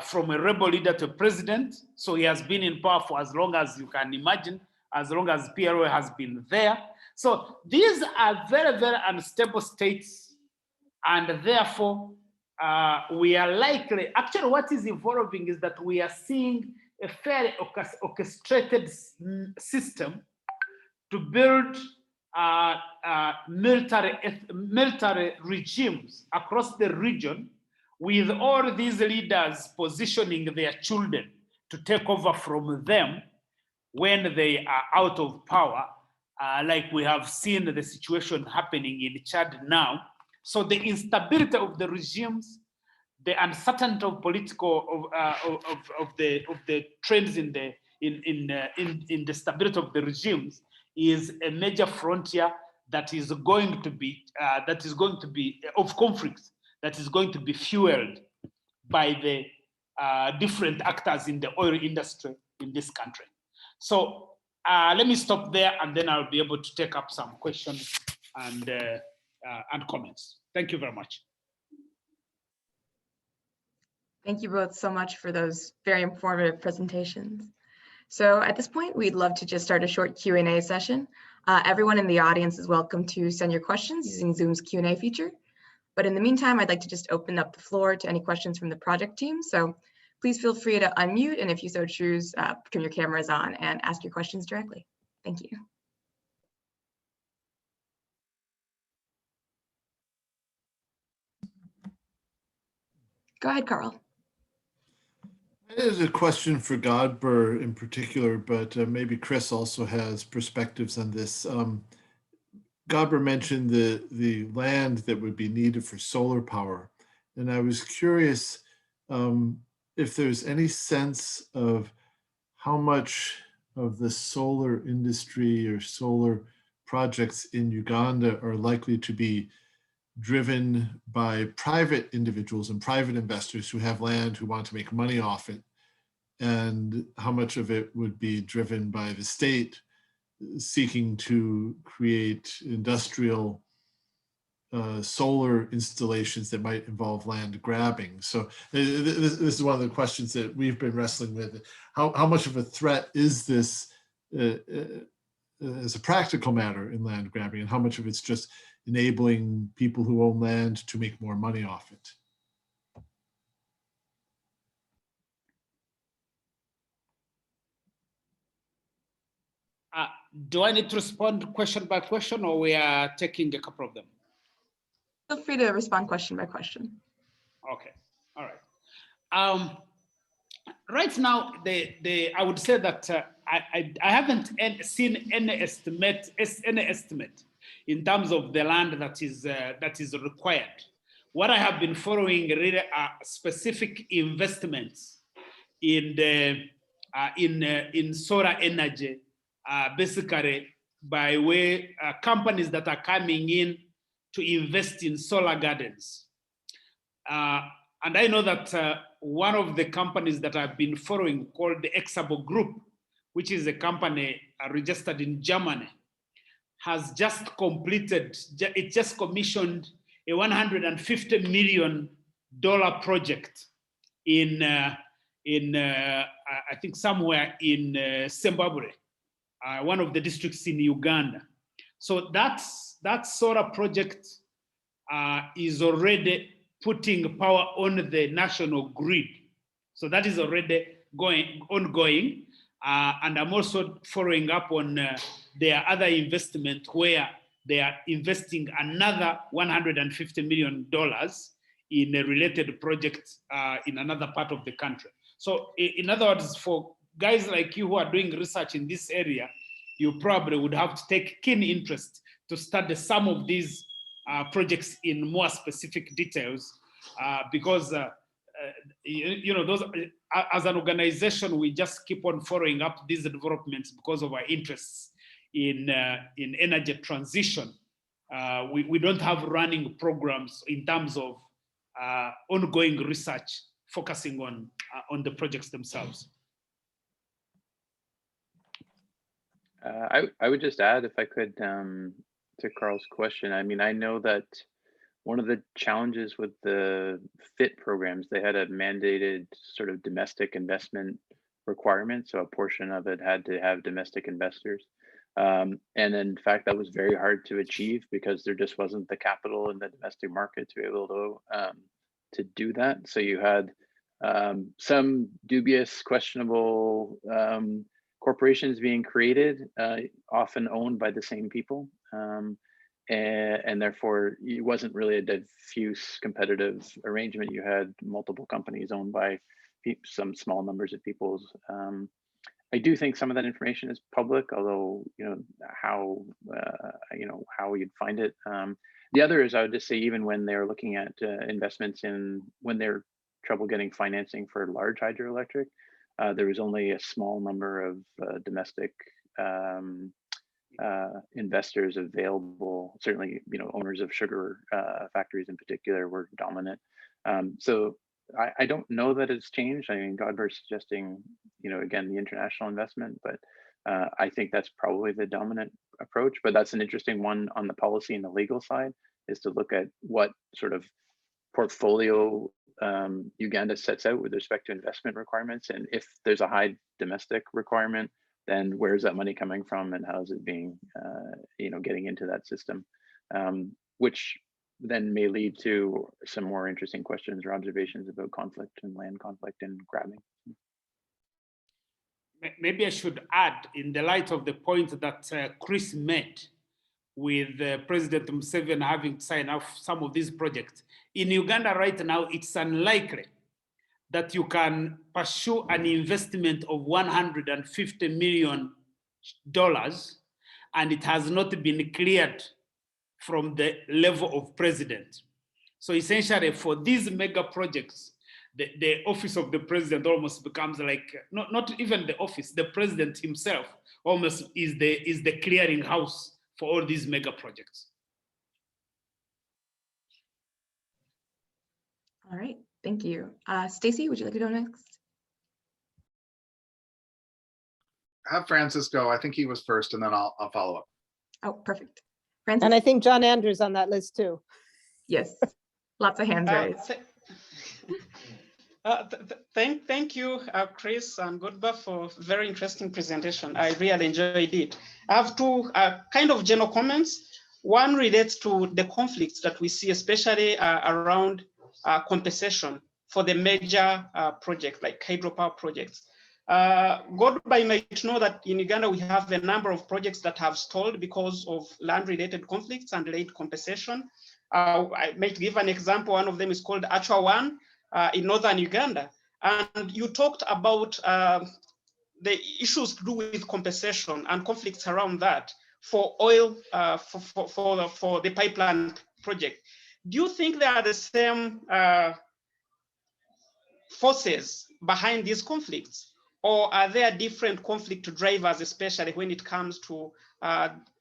Speaker 3: from a rebel leader to president. So he has been in power for as long as you can imagine, as long as PRO has been there. So these are very, very unstable states, and therefore we are likely, actually what is evolving is that we are seeing a fairly orchestrated system to build military regimes across the region, with all these leaders positioning their children to take over from them when they are out of power, like we have seen the situation happening in Chad now. So the instability of the regimes, the uncertainty of political of the trends in the stability of the regimes is a major frontier that is going to be of conflicts, that is going to be fueled by the different actors in the oil industry in this country. So let me stop there, and then I'll be able to take up some questions and comments. Thank you very much.
Speaker 4: Thank you both so much for those very informative presentations. So at this point, we'd love to just start a short Q&A session. Everyone in the audience is welcome to send your questions using Zoom's Q&A feature. But in the meantime, I'd like to just open up the floor to any questions from the project team. So please feel free to unmute, and if you so choose, turn your cameras on and ask your questions directly. Thank you. Go ahead, Carl.
Speaker 5: There's a question for Godber in particular, but maybe Chris also has perspectives on this. Godber mentioned the land that would be needed for solar power. And I was curious if there's any sense of how much of the solar industry or solar projects in Uganda are likely to be driven by private individuals and private investors who have land, who want to make money off it, and how much of it would be driven by the state seeking to create industrial solar installations that might involve land grabbing. So this is one of the questions that we've been wrestling with. How much of a threat is this as a practical matter in land grabbing, and how much of it's just enabling people who own land to make more money off it?
Speaker 3: Do I need to respond question by question, or we are taking a couple of them?
Speaker 4: Feel free to respond question by question.
Speaker 3: Okay, all right. Right now, I would say that I haven't seen any estimate in terms of the land that is required. What I have been following really are specific investments in solar energy, basically by way companies that are coming in to invest in solar gardens. And I know that one of the companies that I've been following, called the Exabo Group, which is a company registered in Germany, has just completed, it just commissioned a $150 million project in I think somewhere in Zimbabwe, one of the districts in Uganda. So that solar project is already putting power on the national grid. So that is already ongoing. And I'm also following up on their other investment where they are investing another $150 million in a related project in another part of the country. So in other words, for guys like you who are doing research in this area, you probably would have to take keen interest to study some of these projects in more specific details, because you know, those, as an organization, we just keep on following up these developments because of our interests in energy transition. We don't have running programs in terms of ongoing research focusing on the projects themselves.
Speaker 2: I would just add, if I could, to Carl's question. I mean, I know that one of the challenges with the FIT programs, they had a mandated sort of domestic investment requirement. So a portion of it had to have domestic investors. And in fact, that was very hard to achieve because there just wasn't the capital in the domestic market to be able to do that. So you had some dubious, questionable corporations being created, often owned by the same people. And therefore, it wasn't really a diffuse competitive arrangement. You had multiple companies owned by some small numbers of people. I do think some of that information is public, although how you'd find it. The other is, I would just say, even when they're looking at investments when they're trouble getting financing for large hydroelectric, there was only a small number of domestic investors available. Certainly, owners of sugar factories in particular were dominant. So I don't know that it's changed. I mean, Godber's suggesting, again, the international investment, but I think that's probably the dominant approach. But that's an interesting one on the policy and the legal side, is to look at what sort of portfolio Uganda sets out with respect to investment requirements. And if there's a high domestic requirement, then where's that money coming from, and how is it being, getting into that system, which then may lead to some more interesting questions or observations about conflict and land conflict and grabbing.
Speaker 3: Maybe I should add, in the light of the point that Chris made with President Museveni having signed off some of these projects. In Uganda right now, it's unlikely that you can pursue an investment of $150 million and it has not been cleared from the level of president. So essentially, for these mega projects, the office of the president almost becomes like, not even the office, the president himself almost is the clearing house for all these mega projects.
Speaker 4: All right, thank you. Stacy, would you like to go next?
Speaker 6: Have Francis go. I think he was first, and then I'll follow up.
Speaker 4: Oh, perfect. Francis?
Speaker 1: And I think John Andrews on that list too.
Speaker 4: Yes, lots of hands raised.
Speaker 7: Thank you, Chris and Godber, for a very interesting presentation. I really enjoyed it. I have two kind of general comments. One relates to the conflicts that we see, especially around compensation for the major projects like hydropower projects. Godber might know that in Uganda, we have a number of projects that have stalled because of land-related conflicts and delayed compensation. I might give an example. One of them is called Achwa 1 in northern Uganda. And you talked about the issues to do with compensation and conflicts around that for oil, for the pipeline project. Do you think there are the same forces behind these conflicts? Or are there different conflict drivers, especially when it comes to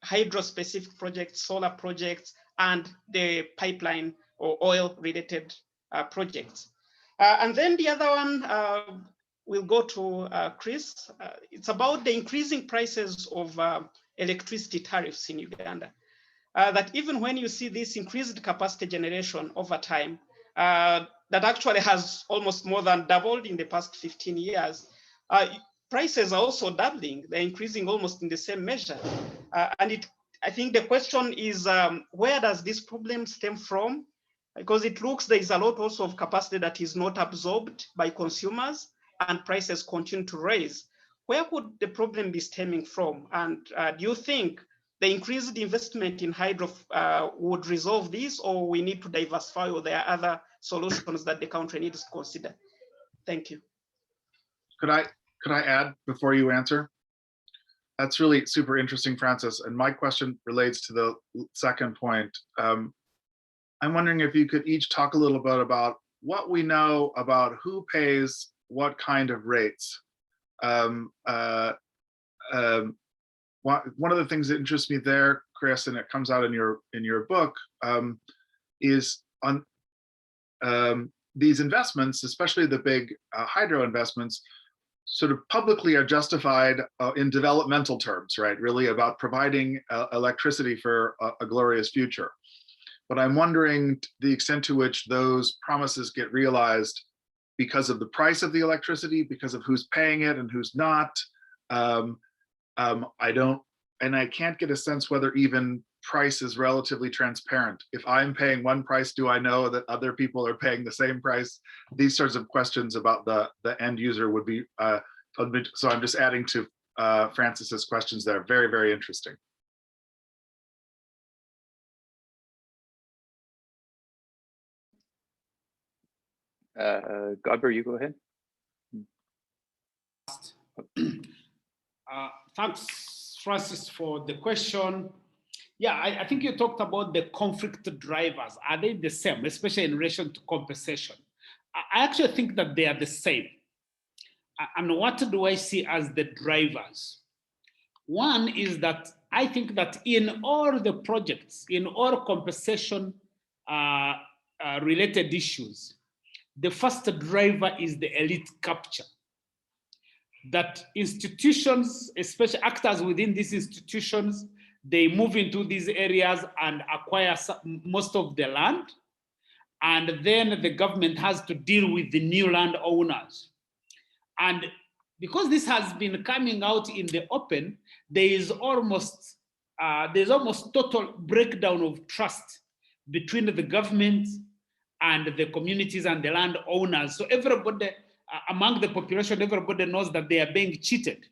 Speaker 7: hydro-specific projects, solar projects, and the pipeline or oil-related projects? And then the other one, we'll go to Chris. It's about the increasing prices of electricity tariffs in Uganda. That even when you see this increased capacity generation over time, that actually has almost more than doubled in the past 15 years, prices are also doubling. They're increasing almost in the same measure. And I think the question is, where does this problem stem from? Because it looks there is a lot also of capacity that is not absorbed by consumers and prices continue to rise. Where could the problem be stemming from? And do you think the increased investment in hydro would resolve this, or we need to diversify, or there are other solutions that the country needs to consider? Thank you.
Speaker 6: Could I add before you answer? That's really super interesting, Francis. And my question relates to the second point. I'm wondering if you could each talk a little bit about what we know about who pays what kind of rates. One of the things that interests me there, Chris, and it comes out in your book, is on these investments, especially the big hydro investments, sort of publicly are justified in developmental terms, right? Really about providing electricity for a glorious future. But I'm wondering the extent to which those promises get realized because of the price of the electricity, because of who's paying it and who's not. I can't get a sense whether even price is relatively transparent. If I'm paying one price, do I know that other people are paying the same price? These sorts of questions about the end user would be, so I'm just adding to Francis's questions there. Very, very interesting.
Speaker 2: Godber, you go ahead.
Speaker 3: Thanks, Francis, for the question. Yeah, I think you talked about the conflict drivers. Are they the same, especially in relation to compensation? I actually think that they are the same. And what do I see as the drivers? One is that I think that in all the projects, in all compensation related issues, the first driver is the elite capture. That institutions, especially actors within these institutions, they move into these areas and acquire most of the land. And then the government has to deal with the new land owners. And because this has been coming out in the open, there is almost total breakdown of trust between the government and the communities and the land owners. So everybody, among the population, everybody knows that they are being cheated.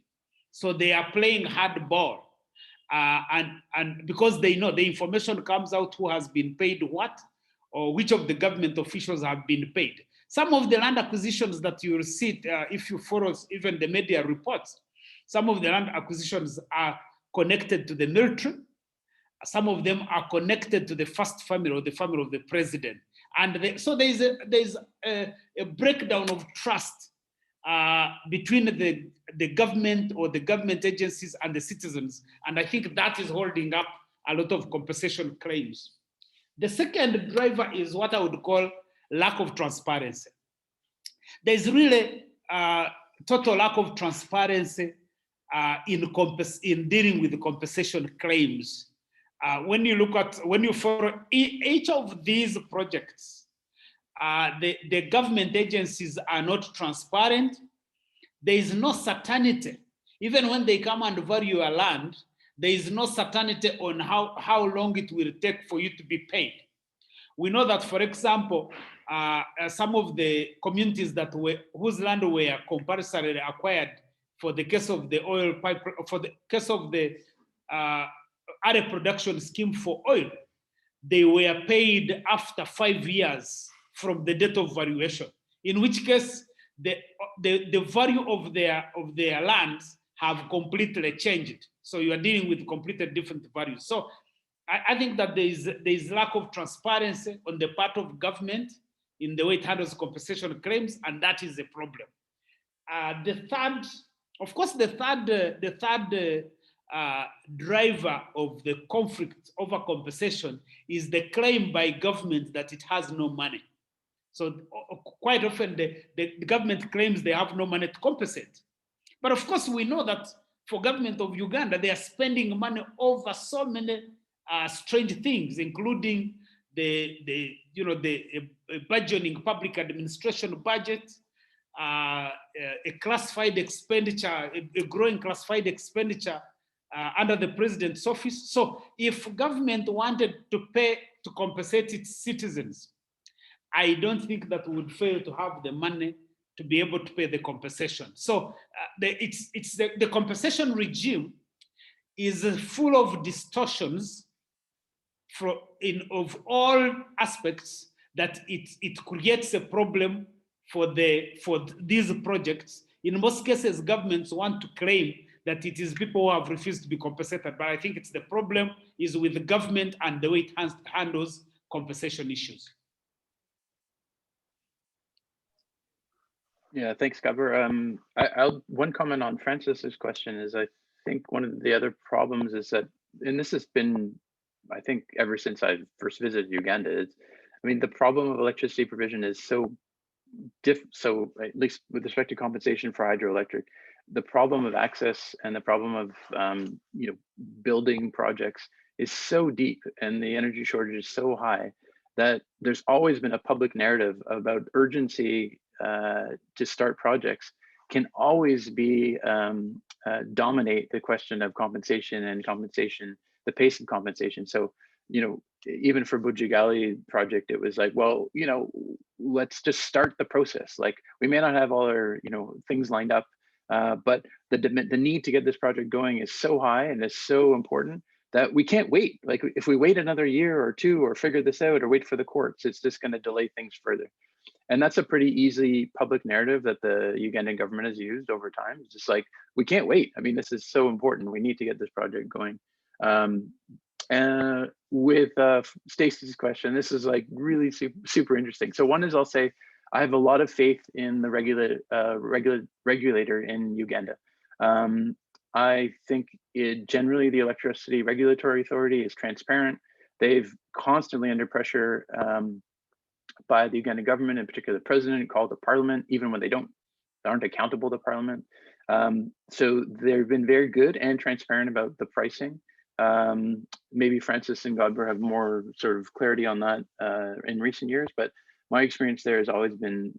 Speaker 3: So they are playing hardball. And because they know the information comes out who has been paid what, or which of the government officials have been paid. Some of the land acquisitions that you will see, if you follow even the media reports, some of the land acquisitions are connected to the military. Some of them are connected to the first family or the family of the president. And so there's a breakdown of trust between the government or the government agencies and the citizens. And I think that is holding up a lot of compensation claims. The second driver is what I would call lack of transparency. There's really total lack of transparency in dealing with the compensation claims. When you follow each of these projects, the government agencies are not transparent. There is no certainty. Even when they come and value a land, there is no certainty on how long it will take for you to be paid. We know that, for example, some of the communities whose land were compulsorily acquired for the case of the oil pipe, for the case of the area production scheme for oil, they were paid after 5 years from the date of valuation, in which case the value of their lands have completely changed. So you are dealing with completely different values. So I think that there is lack of transparency on the part of government in the way it handles compensation claims, and that is a problem. The third driver of the conflict over compensation is the claim by government that it has no money. So quite often the government claims they have no money to compensate. But of course we know that for government of Uganda, they are spending money over so many strange things, including the burgeoning public administration budget, a classified expenditure, a growing classified expenditure under the president's office. So if government wanted to compensate its citizens, I don't think that we would fail to have the money to be able to pay the compensation. So the compensation regime is full of distortions of all aspects, that it creates a problem for these projects. In most cases, governments want to claim that it is people who have refused to be compensated, but I think it's the problem is with the government and the way it handles compensation issues.
Speaker 2: Yeah, thanks, Godber. One comment on Francis's question is, I think one of the other problems is that, and this has been, I think, ever since I first visited Uganda, the problem of electricity provision is so at least with respect to compensation for hydroelectric, the problem of access and the problem of building projects is so deep, and the energy shortage is so high, that there's always been a public narrative about urgency to start projects can always be dominate the question of compensation and the pace of compensation. So, even for Bujagali project, it was like, well, let's just start the process. Like, we may not have all our, things lined up, but the need to get this project going is so high and is so important that we can't wait. Like, if we wait another year or two or figure this out or wait for the courts, it's just going to delay things further. And that's a pretty easy public narrative that the Ugandan government has used over time. It's just like, we can't wait. This is so important. We need to get this project going. And with Stacey's question, this is like really super interesting. So one is, I'll say, I have a lot of faith in the regulator in Uganda. I think generally the Electricity Regulatory Authority is transparent. They've constantly under pressure by the Ugandan government, in particular the president, called the parliament, even when they aren't accountable to parliament. So they've been very good and transparent about the pricing. Maybe Francis and Godber have more sort of clarity on that in recent years, but my experience there has always been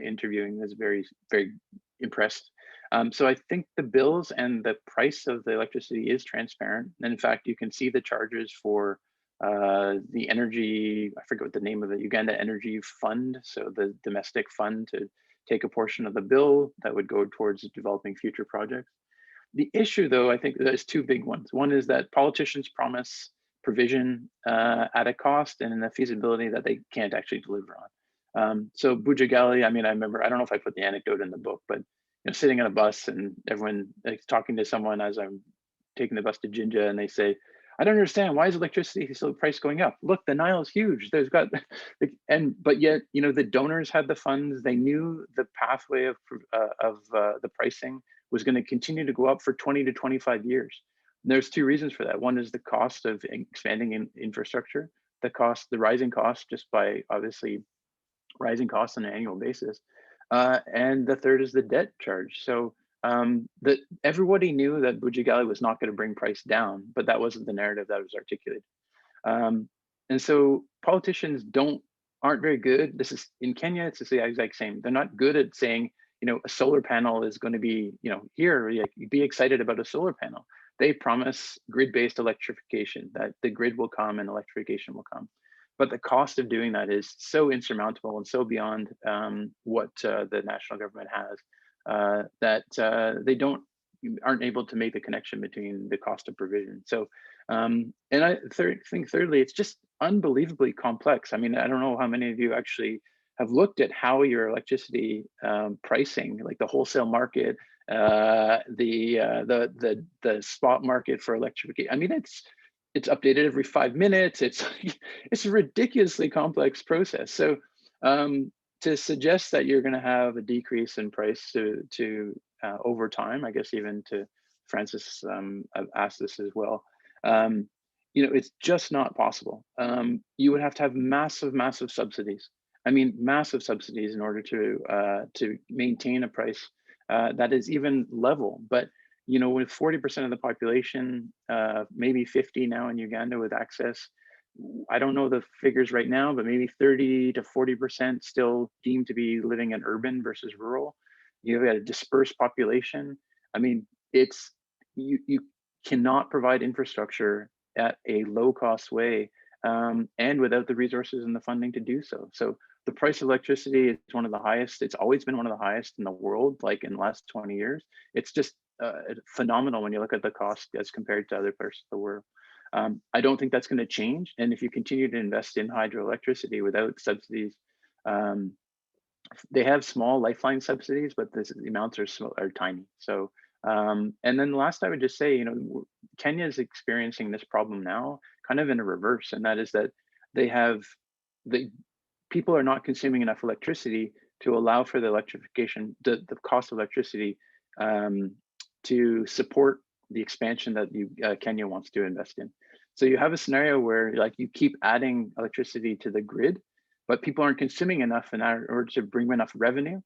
Speaker 2: interviewing is very, very impressed. So I think the bills and the price of the electricity is transparent. And in fact, you can see the charges for the energy, I forget what the name of it, Uganda Energy Fund. So the domestic fund to take a portion of the bill that would go towards developing future projects. The issue, though, I think there's two big ones. One is that politicians promise provision at a cost and a feasibility that they can't actually deliver on. So Bujagali, I remember, I don't know if I put the anecdote in the book, but sitting on a bus and everyone talking to someone as I'm taking the bus to Jinja, and they say, I don't understand, why is electricity price going up? Look, the Nile is huge. But yet, the donors had the funds. They knew the pathway of the pricing was going to continue to go up for 20 to 25 years. And there's two reasons for that. One is the cost of expanding infrastructure, the rising cost just by obviously rising costs on an annual basis. And the third is the debt charge. So that everybody knew that Bujagali was not going to bring price down, but that wasn't the narrative that was articulated. And so politicians aren't very good. This is in Kenya, it's the exact same. They're not good at saying, a solar panel is going to be, here, be excited about a solar panel. They promise grid-based electrification, that the grid will come and electrification will come. But the cost of doing that is so insurmountable and so beyond what the national government has. that they aren't able to make the connection between the cost of provision. So, and I think thirdly, it's just unbelievably complex. I mean, I don't know how many of you actually have looked at how your electricity pricing, like the wholesale market, the spot market for electrification. I mean, it's updated every 5 minutes. It's a ridiculously complex process. So to suggest that you're going to have a decrease in price to over time, I guess even to Francis, I've asked this as well. You know, it's just not possible. You would have to have massive subsidies. I mean, massive subsidies in order to maintain a price that is even level. But you know, with 40% of the population, maybe 50 now in Uganda with access, I don't know the figures right now, but maybe 30 to 40% still deemed to be living in urban versus rural. You've got a dispersed population. I mean, you cannot provide infrastructure at a low cost way and without the resources and the funding to do so. So the price of electricity is one of the highest. It's always been one of the highest in the world, like in the last 20 years. It's just phenomenal when you look at the cost as compared to other parts of the world. I don't think that's going to change. And if you continue to invest in hydroelectricity without subsidies, they have small lifeline subsidies, but the amounts are tiny. So, and then last, I would just say, you know, Kenya is experiencing this problem now, kind of in a reverse, and that is that people are not consuming enough electricity to allow for the electrification, the cost of electricity to support the expansion that Kenya wants to invest in. So you have a scenario where like you keep adding electricity to the grid, but people aren't consuming enough in order to bring enough revenue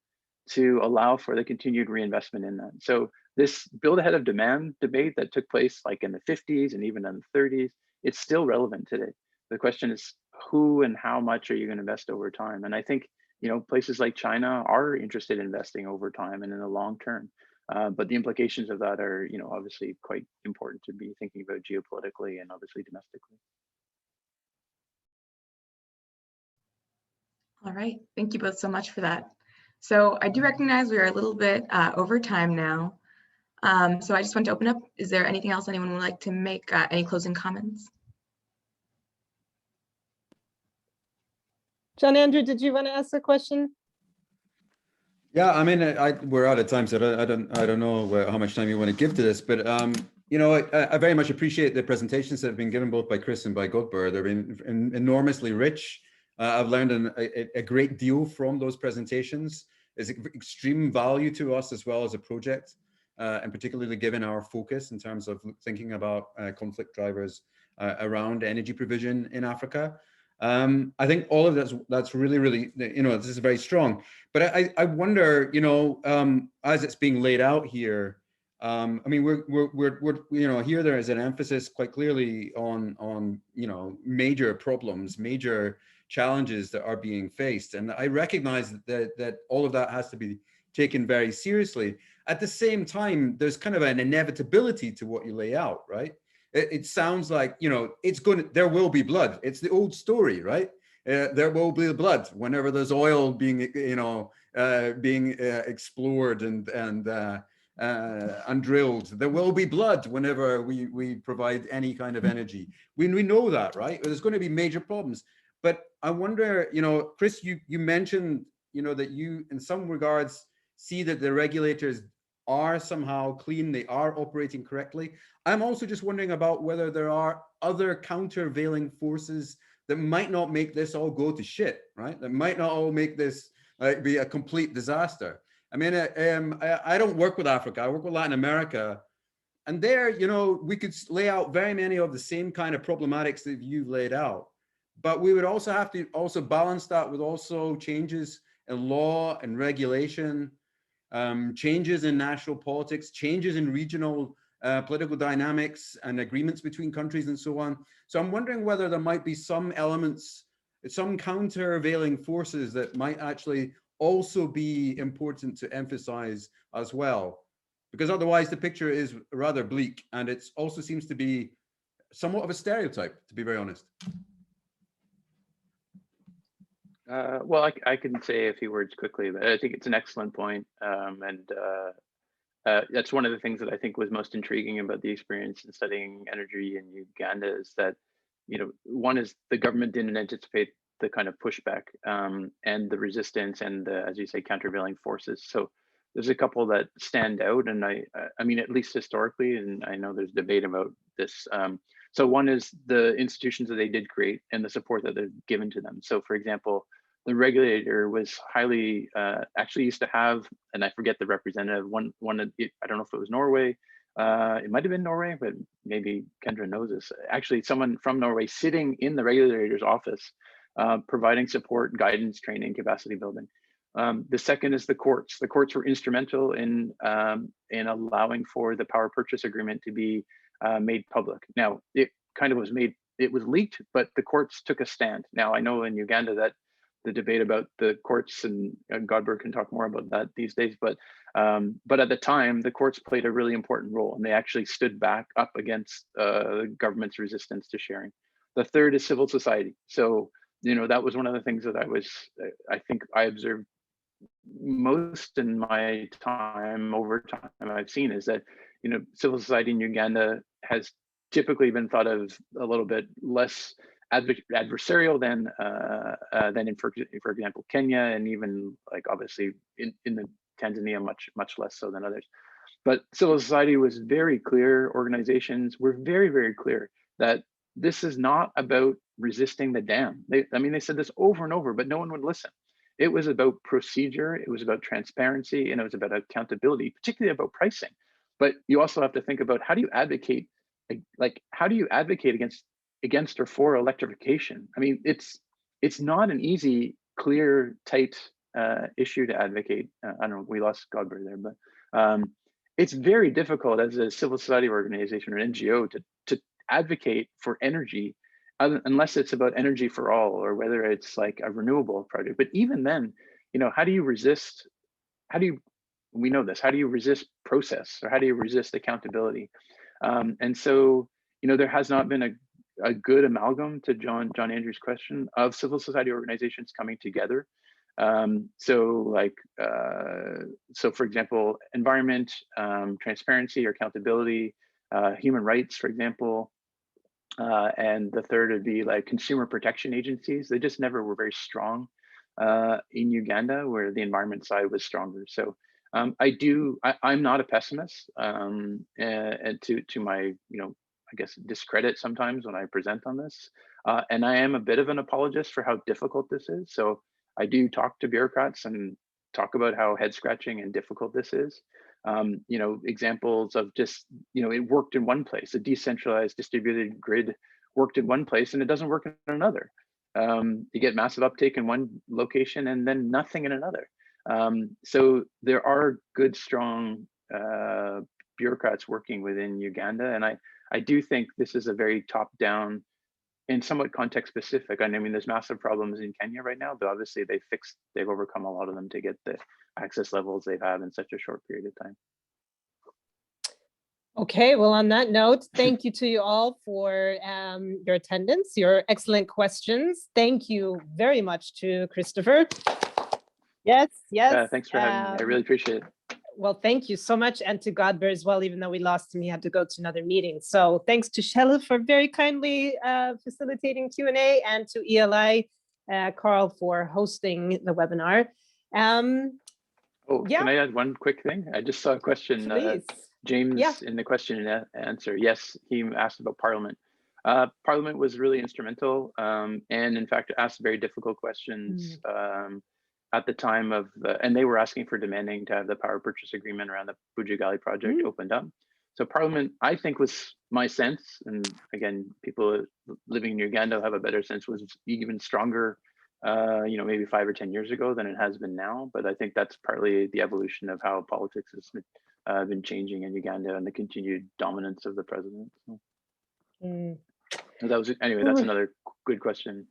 Speaker 2: to allow for the continued reinvestment in that. So this build ahead of demand debate that took place like in the 50s and even in the 30s, it's still relevant today. The question is who and how much are you going to invest over time? And I think, you know, places like China are interested in investing over time and in the long term. But the implications of that are, you know, obviously quite important to be thinking about geopolitically and obviously domestically.
Speaker 4: All right, thank you both so much for that. So I do recognize we are a little bit over time now. So I just want to open up. Is there anything else anyone would like to make? Any closing comments?
Speaker 1: John Andrew, did you want to ask a question?
Speaker 8: Yeah, I mean, we're out of time, so I don't know how much time you want to give to this, but you know, I very much appreciate the presentations that have been given both by Chris and by Godber. They've been enormously rich. I've learned a great deal from those presentations. It's extreme value to us as well as a project, and particularly given our focus in terms of thinking about conflict drivers around energy provision in Africa. I think all of that's really, you know, this is very strong. But I wonder, you know, as it's being laid out here, I mean, we're you know, here there is an emphasis quite clearly on you know, major problems, major challenges that are being faced, and I recognize that all of that has to be taken very seriously. At the same time, there's kind of an inevitability to what you lay out, right? It sounds like, you know, there will be blood. It's the old story, right? There will be blood whenever there's oil being, you know, being explored and drilled. There will be blood whenever we provide any kind of energy. We know that, right? There's going to be major problems. But I wonder, you know, Chris, you mentioned, you know, that you, in some regards, see that the regulators are somehow clean, they are operating correctly. I'm also just wondering about whether there are other countervailing forces that might not make this all go to shit, right? That might not all make this be a complete disaster. I mean, I don't work with Africa, I work with Latin America. And there, you know, we could lay out very many of the same kind of problematics that you've laid out. But we would also have to also balance that with also changes in law and regulation, changes in national politics, changes in regional political dynamics and agreements between countries and so on. So I'm wondering whether there might be some elements, some countervailing forces that might actually also be important to emphasize as well, because otherwise the picture is rather bleak, and it also seems to be somewhat of a stereotype, to be very honest.
Speaker 2: Well, I can say a few words quickly, but I think it's an excellent point. That's one of the things that I think was most intriguing about the experience in studying energy in Uganda is that, one is the government didn't anticipate the kind of pushback and the resistance and the, as you say, countervailing forces. So there's a couple that stand out, and I mean, at least historically, and I know there's debate about this. So one is the institutions that they did create and the support that they've given to them. So for example, the regulator was highly, actually used to have, and I forget the representative, one I don't know if it was Norway, it might've been Norway, but maybe Kendra knows this. Actually, someone from Norway sitting in the regulator's office, providing support, guidance, training, capacity building. The second is the courts. The courts were instrumental in allowing for the power purchase agreement to be made public. Now, it kind of was made, it was leaked, but the courts took a stand. Now, I know in Uganda that the debate about the courts, and Godber can talk more about that these days, but at the time, the courts played a really important role, and they actually stood back up against the government's resistance to sharing. The third is civil society. So, that was one of the things that I think I observed most in my time, over time I've seen, is that, civil society in Uganda has typically been thought of a little bit less adversarial than in, for example, Kenya, and even like obviously in the Tanzania, much less so than others. But civil society was very clear. Organizations were very, very clear that this is not about resisting the dam. They said this over and over, but no one would listen. It was about procedure, it was about transparency, and it was about accountability, particularly about pricing. But you also have to think about, how do you advocate, how do you advocate against or for electrification? I mean, it's not an easy, clear, tight issue to advocate. I don't know, we lost Godber there, but it's very difficult as a civil society organization or NGO to advocate for energy, unless it's about energy for all, or whether it's like a renewable project. But even then, how do you resist? We know this, how do you resist process, or how do you resist accountability? And so, there has not been a good amalgam, to John Andrews' question, of civil society organizations coming together. So for example, environment, transparency or accountability, human rights, for example, and the third would be like consumer protection agencies. They just never were very strong in Uganda, where the environment side was stronger. So I'm not a pessimist, and to my, I guess, discredit sometimes when I present on this. And I am a bit of an apologist for how difficult this is. So I do talk to bureaucrats and talk about how head scratching and difficult this is. Examples of just, it worked in one place, a decentralized distributed grid worked in one place and it doesn't work in another. You get massive uptake in one location and then nothing in another. So there are good, strong bureaucrats working within Uganda. And I do think this is a very top-down and somewhat context specific. I mean, there's massive problems in Kenya right now, but obviously they've overcome a lot of them to get the access levels they've had in such a short period of time.
Speaker 1: Okay, well, on that note, thank you to you all for your attendance, your excellent questions. Thank you very much to Christopher. Yes.
Speaker 2: Thanks for having me. I really appreciate it.
Speaker 1: Well, thank you so much, and to Godber as well, even though we lost him, he had to go to another meeting. So thanks to Shella for very kindly facilitating Q&A, and to ELI, Carl, for hosting the webinar.
Speaker 2: Can I add one quick thing? I just saw a question, James, in the question and answer. Yes, he asked about Parliament. Parliament was really instrumental, and in fact asked very difficult questions at the time of and they were asking for demanding to have the power purchase agreement around the Bujagali project opened up. So Parliament, I think, was my sense, and again, people living in Uganda have a better sense, was even stronger, maybe 5 or 10 years ago than it has been now. But I think that's partly the evolution of how politics has been changing in Uganda and the continued dominance of the president. So. That was anyway. That's another good question.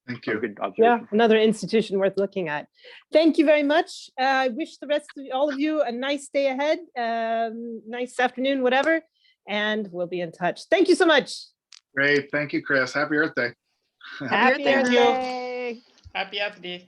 Speaker 6: Thank you.
Speaker 2: Good observation.
Speaker 1: Yeah, another institution worth looking at. Thank you very much. I wish the rest of all of you a nice day ahead, nice afternoon, whatever, and we'll be in touch. Thank you so much.
Speaker 6: Great. Thank you, Chris. Happy Earth Day.
Speaker 1: Happy Earth Day.
Speaker 7: Happy Earth Day.